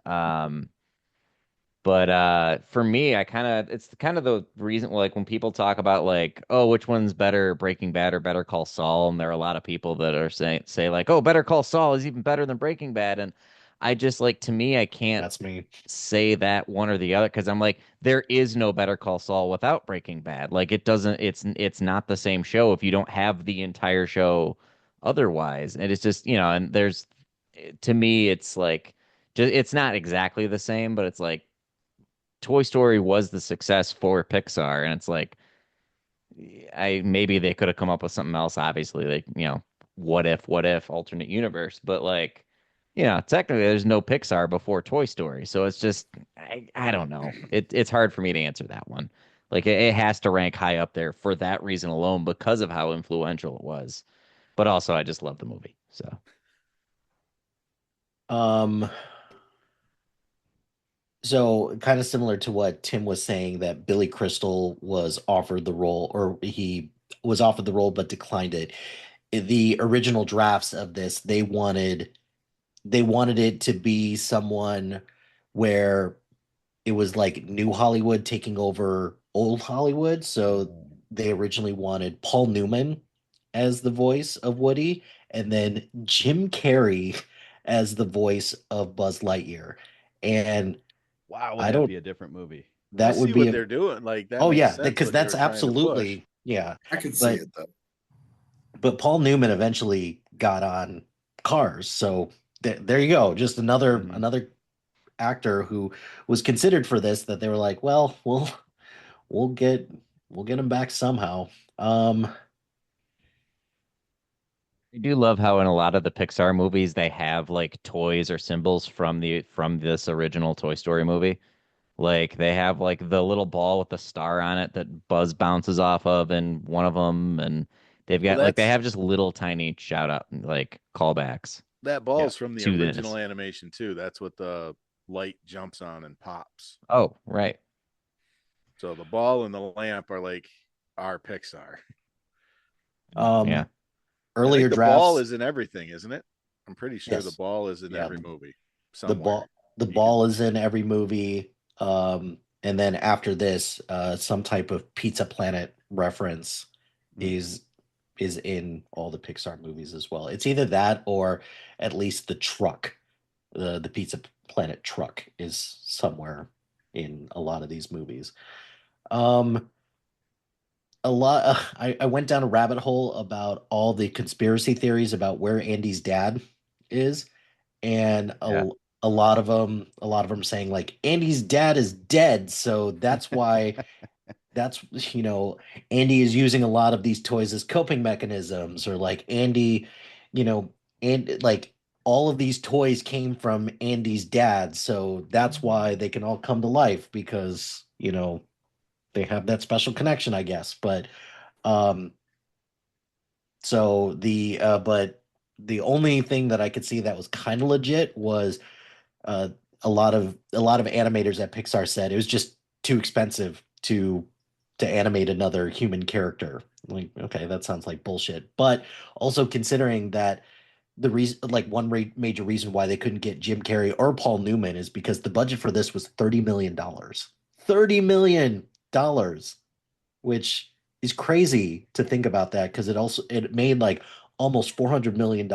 But for me, it's kind of the reason, like when people talk about like, oh, which one's better, Breaking Bad or Better Call Saul, and there are a lot of people that are say like, oh, Better Call Saul is even better than Breaking Bad, and I just like, to me, I can't That's me. say that one or the other, because I'm like, there is no Better Call Saul without Breaking Bad. Like it doesn't, it's not the same show if you don't have the entire show otherwise. And it's just, and to me, it's like, just, it's not exactly the same, but it's like Toy Story was the success for Pixar, and it's like, I maybe they could have come up with something else, obviously, like, what if alternate universe, but like, technically there's no Pixar before Toy Story, so it's just, I don't know. It's hard for me to answer that one. Like it has to rank high up there for that reason alone because of how influential it was. But also I just love the movie. So Um, so kind of similar to what Tim was saying, that Billy Crystal was offered the role, or he was offered the role but declined it. In the original drafts of this, they wanted it to be someone where it was like new Hollywood taking over old Hollywood. So they originally wanted Paul Newman as the voice of Woody, and then Jim Carrey as the voice of Buzz Lightyear. And Wow, would I that don't, be a different movie? I that would see be what a, they're doing. Like that oh makes yeah, sense because what they that's were trying to push. absolutely, yeah. I could see But it though. Paul Newman eventually got on Cars. So there you go. Just another Mhm. another actor who was considered for this, that they were like, well, we'll get we'll get him back somehow. Um, I do love how in a lot of the Pixar movies they have like toys or symbols from this original Toy Story movie. Like they have like the little ball with the star on it that Buzz bounces off of in one of them, and they've Well, got like they have just little tiny shout out like callbacks that Yeah. ball's from the to original this. animation too. That's what the light jumps on and pops. Oh, right. So the ball and the lamp are like our Pixar. Yeah. um, I earlier think the ball drafts, is in everything, isn't it? I'm pretty sure the yes, ball is in yeah, every movie the somewhere. ball the You can ball is in every movie. And then after this, some type of Pizza Planet reference Mm. is is in all the Pixar movies as well. It's either that or at least the truck, the Pizza Planet truck is somewhere in a lot of these movies. Um, a lot. I went down a rabbit hole about all the conspiracy theories about where Andy's dad is, and Yeah. a lot of them saying like Andy's dad is dead, so that's why that's Andy is using a lot of these toys as coping mechanisms, or like Andy, you know, and like all of these toys came from Andy's dad, so that's why they can all come to life because they have that special connection, I guess. But um, but the only thing that I could see that was kind of legit was uh, a lot of animators at Pixar said it was just too expensive to animate another human character. Like, okay, that sounds like bullshit. But also considering that the reason, like major reason why they couldn't get Jim Carrey or Paul Newman is because the budget for this was $30 million. $30 million, which is crazy to think about that because it made like almost $400 million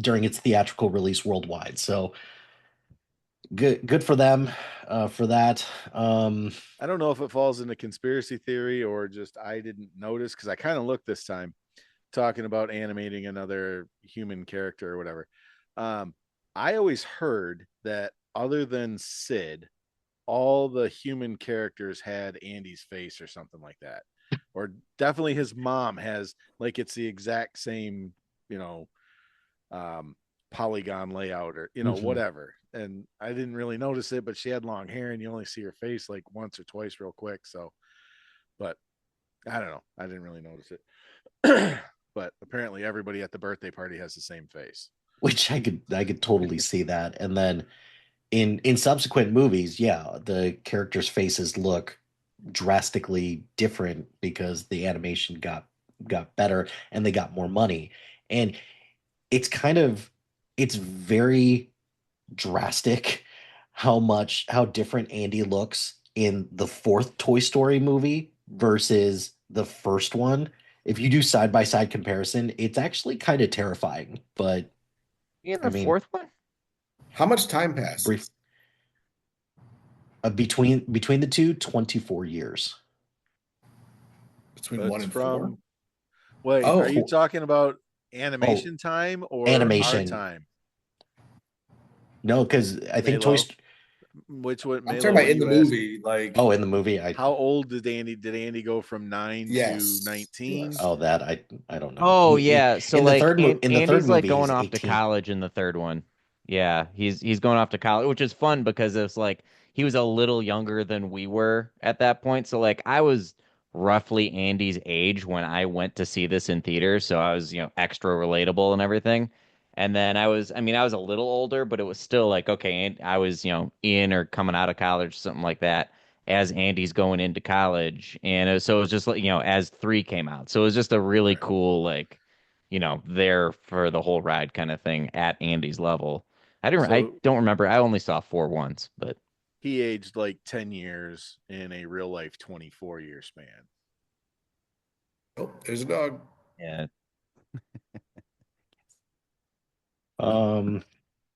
during its theatrical release worldwide. So good for them for that. I don't know if it falls into conspiracy theory or just I didn't notice, because I kind of looked this time talking about animating another human character or whatever. I always heard that other than Sid, all the human characters had Andy's face or something like that. Or definitely his mom has, like, it's the exact same, you know, polygon layout or, you know, whatever. And I didn't really notice it, but she had long hair and you only see her face like once or twice real quick. So, but I don't know. I didn't really notice it. But apparently everybody at the birthday party has the same face. Which I could totally see that. And then in subsequent movies, yeah, the characters' faces look drastically different because the animation got better and they got more money. And it's very drastic how different Andy looks in the fourth Toy Story movie versus the first one. If you do side by side comparison, it's actually kind of terrifying. But In I the mean, fourth one? How much time passed? brief between the two, 24 years. Between That's one and from, four? wait, Oh, are you talking about animation time or our Animation. time? No, because I think Melo? Toy Which one, I'm Melo? talking about What in the you asked? movie. Like, Oh, in the movie, How old did Andy go from 9 to yes, 19? yes. oh, that I don't know. Oh yeah, so In the like in the third Andy's like movie, going he's off to 18. college in the third one. Yeah, he's going off to college, which is fun because it's like he was a little younger than we were at that point. So like I was roughly Andy's age when I went to see this in theaters, so I was, extra relatable and everything. And then I was a little older, but it was still like okay, I was, in or coming out of college, something like that as Andy's going into college. And so it was just like, as three came out. So it was just a really Right. cool, like, there for the whole ride kind of thing at Andy's level. I So don't remember. I only saw four once, but he aged like 10 years in a real life 24-year span. Oh, there's a dog. yeah.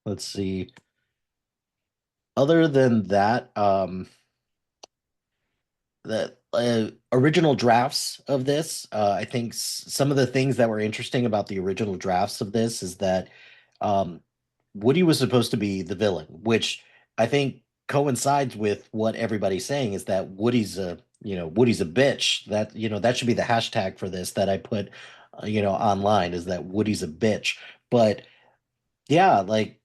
Let's see. Other than that, the original drafts of this, I think some of the things that were interesting about the original drafts of this is that um, Woody was supposed to be the villain, which I think coincides with what everybody's saying is that Woody's a bitch. That should be the hashtag for this that I put, online is that Woody's a bitch. But yeah, like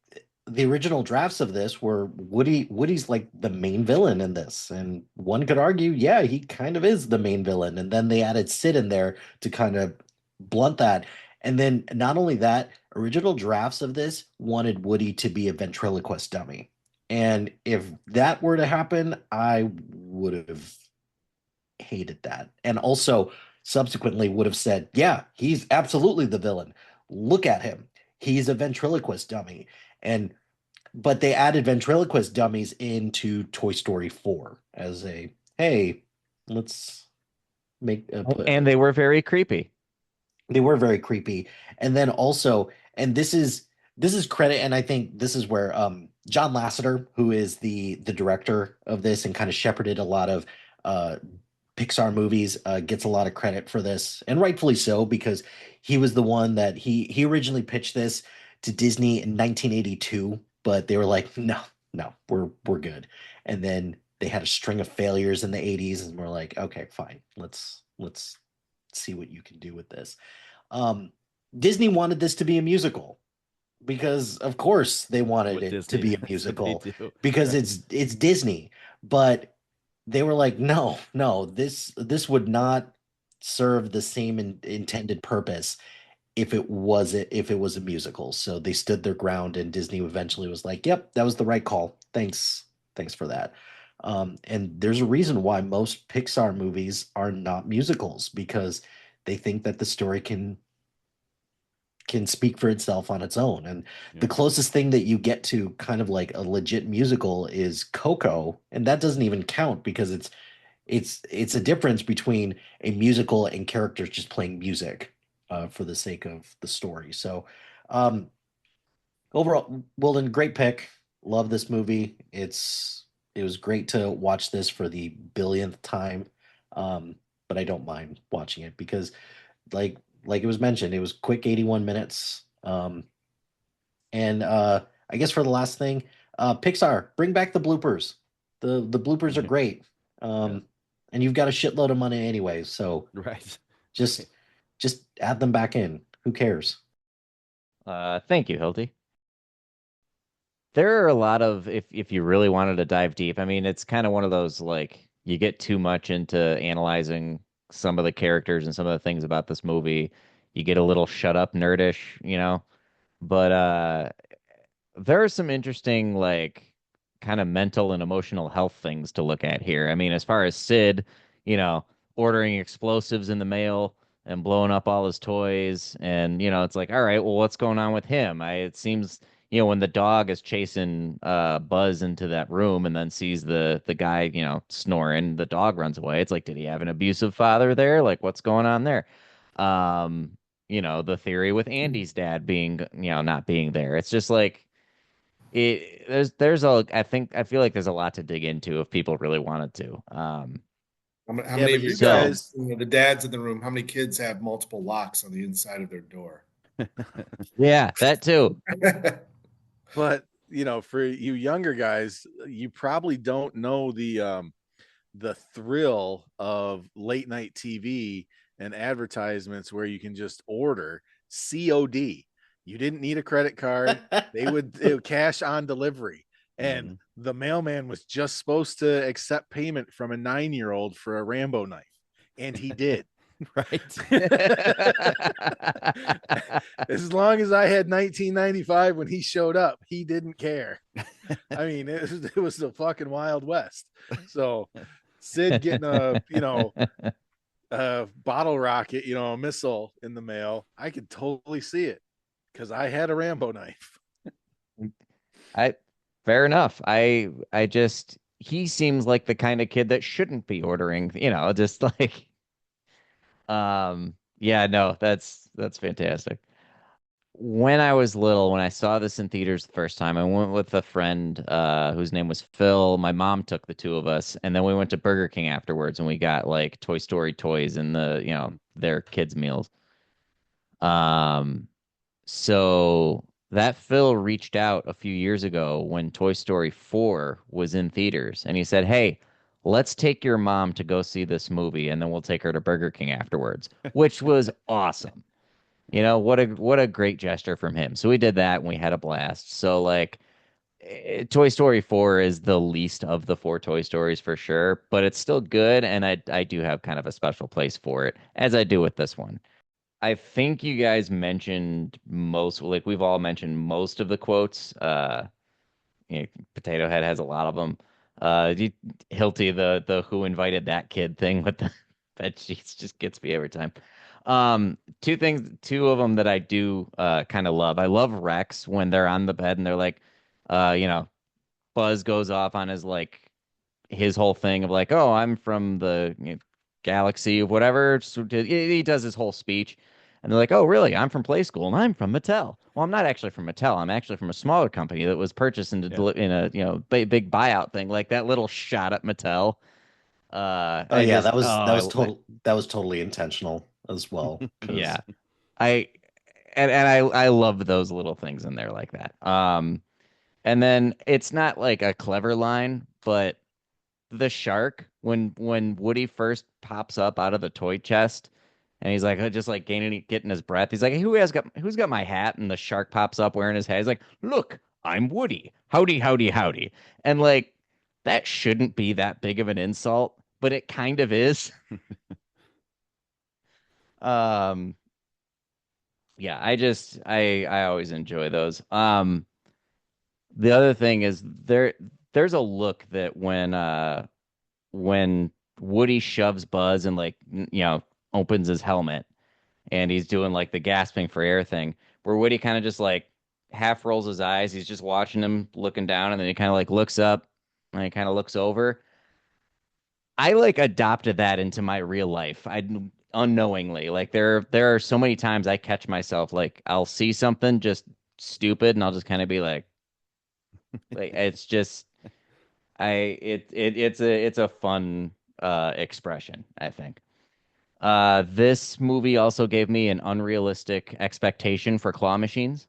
the original drafts of this were Woody's like the main villain in this. And one could argue, yeah, he kind of is the main villain. And then they added Sid in there to kind of blunt that. And then not only that, original drafts of this wanted Woody to be a ventriloquist dummy. And if that were to happen, I would have hated that. And also subsequently would have said, yeah, he's absolutely the villain. Look at him. He's a ventriloquist dummy. And but they added ventriloquist dummies into Toy Story 4 as a hey, let's make And they were very creepy. they were very creepy. And then also, and this is credit, and I think this is where John Lasseter, who is the director of this and kind of shepherded a lot of uh Pixar movies, gets a lot of credit for this, and rightfully so, because he was the one that he originally pitched this to Disney in 1982, but they were like, no, no, we're good. And then they had a string of failures in the 80s, and we're like, okay, fine, let's see what you can do with this. Um, Disney wanted this to be a musical because, of course, they wanted What it to Disney be a does, they musical do. because it's Disney, but they were like, no, no, this would not serve the same intended purpose if it was a musical. So they stood their ground, and Disney eventually was like, "Yep, that was the right call. Thanks for that." And there's a reason why most Pixar movies are not musicals because they think that the story can speak for itself on its own. And Yeah. the closest thing that you get to kind of like a legit musical is Coco, and that doesn't even count because it's a difference between a musical and characters just playing music for the sake of the story. So um, overall, Wilden, great pick. Love this movie. It was great to watch this for the billionth time. But I don't mind watching it because like like it was mentioned, it was quick 81 minutes. And I guess for the last thing, Pixar, bring back the bloopers. The bloopers are great. Yeah. And you've got a shitload of money anyway, so Right. just just add them back in. Who cares? Thank you, Hildy. There are a lot of if you really wanted to dive deep, I mean, it's kind of one of those like you get too much into analyzing some of the characters and some of the things about this movie, you get a little shut up nerdish, you know. But there are some interesting like kind of mental and emotional health things to look at here. I mean, as far as Sid, you know, ordering explosives in the mail and blowing up all his toys, and it's like, all right, well, what's going on with him? It seems, when the dog is chasing Buzz into that room and then sees the guy, snoring, the dog runs away. It's like, did he have an abusive father there? Like, what's going on there? Um, the theory with Andy's dad being, not being there. It's just like there's a I feel like there's a lot to dig into if people really wanted to. How Yeah, many but of you you So guys, the dads in the room, how many kids have multiple locks on the inside of their door? yeah, that too. But for you younger guys, you probably don't know the thrill of late night TV and advertisements where you can just order COD. You didn't need a credit card. They would cash on delivery. And the mailman was just supposed to accept payment from a 9-year-old for a Rambo knife. And he did. Right. As long as I had 1995 when he showed up, he didn't care. I mean, it was the fucking Wild West. So Sid getting a bottle rocket, a missile in the mail, I could totally see it because I had a Rambo knife. I Fair enough. I just he seems like the kind of kid that shouldn't be ordering, just like yeah, no, that's fantastic. When I was little, when I saw this in theaters the first time, I went with a friend whose name was Phil. My mom took the two of us, and then we went to Burger King afterwards, and we got like Toy Story toys and their kids' meals. Um, so that Phil reached out a few years ago when Toy Story 4 was in theaters, and he said, "Hey, let's take your mom to go see this movie, and then we'll take her to Burger King afterwards," which was awesome. What a great gesture from him. So we did that and we had a blast. So like Toy Story 4 is the least of the four Toy Stories for sure, but it's still good and I do have kind of a special place for it as I do with this one. I think you guys mentioned most like we've all mentioned most of the quotes. Potato Head has a lot of them. Hilty, the who invited that kid thing with the that she's just gets me every time. Two of them that I do kind of love. I love Rex when they're on the bed and they're like, uh, you know, Buzz goes off on his whole thing of like, oh, I'm from the galaxy of whatever. So he does his whole speech. And they're like, oh, really? I'm from Play School and I'm from Mattel. Well, I'm not actually from Mattel. I'm actually from a smaller company that was purchased in a big buyout thing, like that little shot at Mattel. Oh I yeah, just that was totally intentional as well. yeah, Because I and I love those little things in there like that. And then it's not like a clever line, but the shark when Woody first pops up out of the toy chest and he's like just like getting his breath. He's like, who's got my hat? And the shark pops up wearing his hat. He's like, look, I'm Woody. Howdy, howdy, howdy. And like that shouldn't be that big of an insult, but it kind of is. Um, yeah, I always enjoy those. The other thing is there's a look that when Woody shoves Buzz and like opens his helmet and he's doing like the gasping for air thing, where Woody kind of just like half rolls his eyes, he's just watching him looking down, and then he kind of like looks up and he kind of looks over. I like adopted that into my real life. I unknowingly, like there are so many times I catch myself like I'll see something just stupid and I'll just kind of be like it's just it's a fun expression, I think. This movie also gave me an unrealistic expectation for claw machines.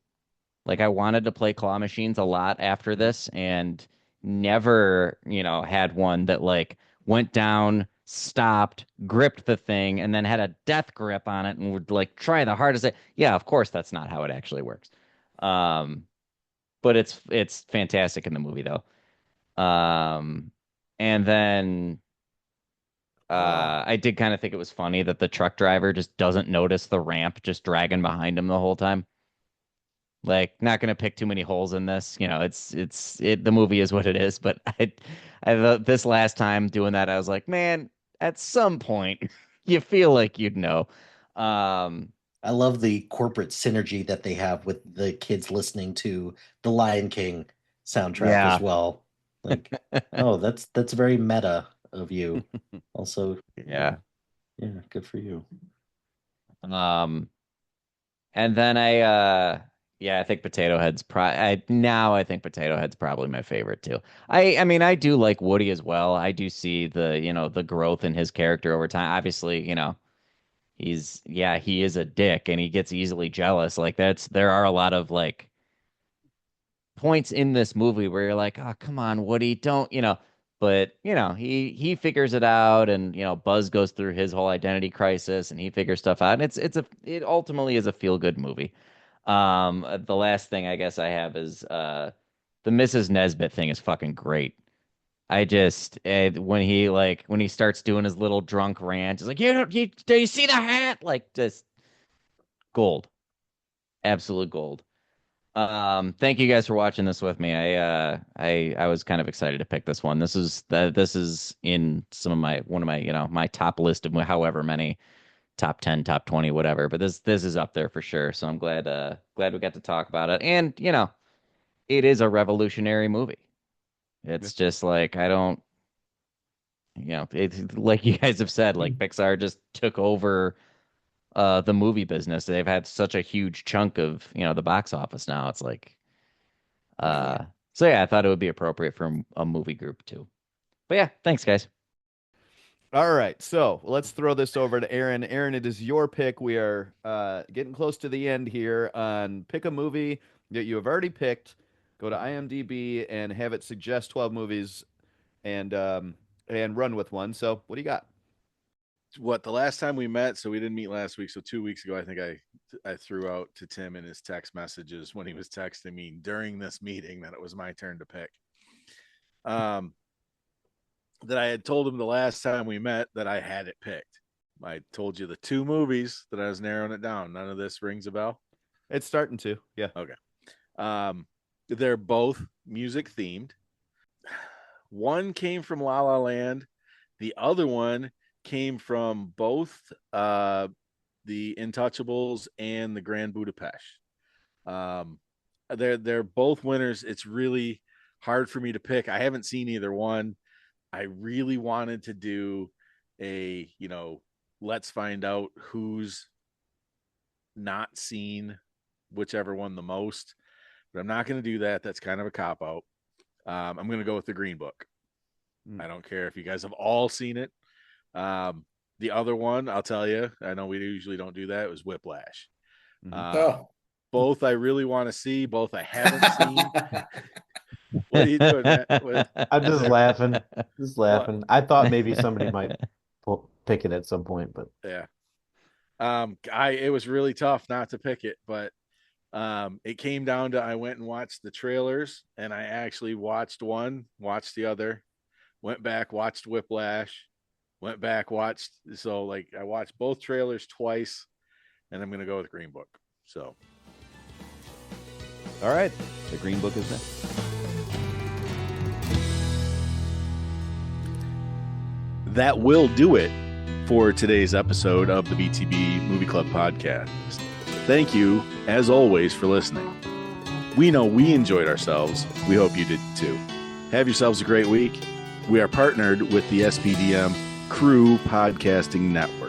Like I wanted to play claw machines a lot after this and never, had one that like went down, stopped, gripped the thing, and then had a death grip on it and would like try the hardest. Yeah, of course that's not how it actually works. Um, but it's fantastic in the movie though. And then I did kind of think it was funny that the truck driver just doesn't notice the ramp just dragging behind him the whole time. Like, not gonna pick too many holes in this. The movie is what it is. But this last time doing that, I was like, man, at some point, you feel like you'd know. Um, I love the corporate synergy that they have with the kids listening to the Lion King soundtrack Yeah. as well. Like, oh, that's very meta of you. Also, yeah. yeah, good for you. And then I think Potato Head's I think Potato Head's probably my favorite too. I mean I do like Woody as well. I do see the growth in his character over time. Obviously, he is a dick and he gets easily jealous. Like there are a lot of like points in this movie where you're like, oh, come on, Woody, don't, but he figures it out, and Buzz goes through his whole identity crisis and he figures stuff out. And it ultimately is a feel good movie. The last thing I guess I have is the Mrs. Nesbit thing is fucking great. I just when he starts doing his little drunk rant, it's like, do you see the hat? Like, just gold, absolute gold. Thank you guys for watching this with me. I was kind of excited to pick this one. This is in one of my my top list of however many top 10, top 20, whatever. But this is up there for sure. So I'm glad we got to talk about it. And it is a revolutionary movie. It's just like I don't it's like you guys have said, like Pixar just took over the movie business. They've had such a huge chunk of the box office now. It's like so yeah, I thought it would be appropriate for a movie group too. But yeah, thanks guys. All right, so let's throw this over to Aaron. Aaron, it is your pick. We are getting close to the end here on pick a movie that you have already picked. Go to IMDb and have it suggest 12 movies and run with one. So what do you got? What, the last time we met, so we didn't meet last week, so 2 weeks ago, I think I threw out to Tim in his text messages when he was texting me during this meeting that it was my turn to pick. That I had told him the last time we met that I had it picked. I told you the two movies that I was narrowing it down. None of this rings a bell. It's starting to, yeah. Okay. They're both music themed. One came from La La Land. The other one came from both the Intouchables and the Grand Budapest. They're both winners. It's really hard for me to pick. I haven't seen either one. I really wanted to do a, let's find out who's not seen whichever one the most, but I'm not going to do that. That's kind of a cop out. I'm going to go with the Green Book. I don't care if you guys have all seen it. The other one, I'll tell you, I know we usually don't do that. It was Whiplash. Both I really want to see. Both I haven't seen. What are you doing, Matt? I'm just laughing. Just laughing. What? I thought maybe somebody might pick it at some point, but yeah. It was really tough not to pick it, but it came down to I went and watched the trailers, and I actually watched one, watched the other, went back, watched Whiplash, went back, watched. So like I watched both trailers twice, and I'm gonna go with Green Book. So. All right, the Green Book is next. That will do it for today's episode of the BTB Movie Club podcast. Thank you, as always, for listening. We know we enjoyed ourselves. We hope you did too. Have yourselves a great week. We are partnered with the SPDM Crew Podcasting Network.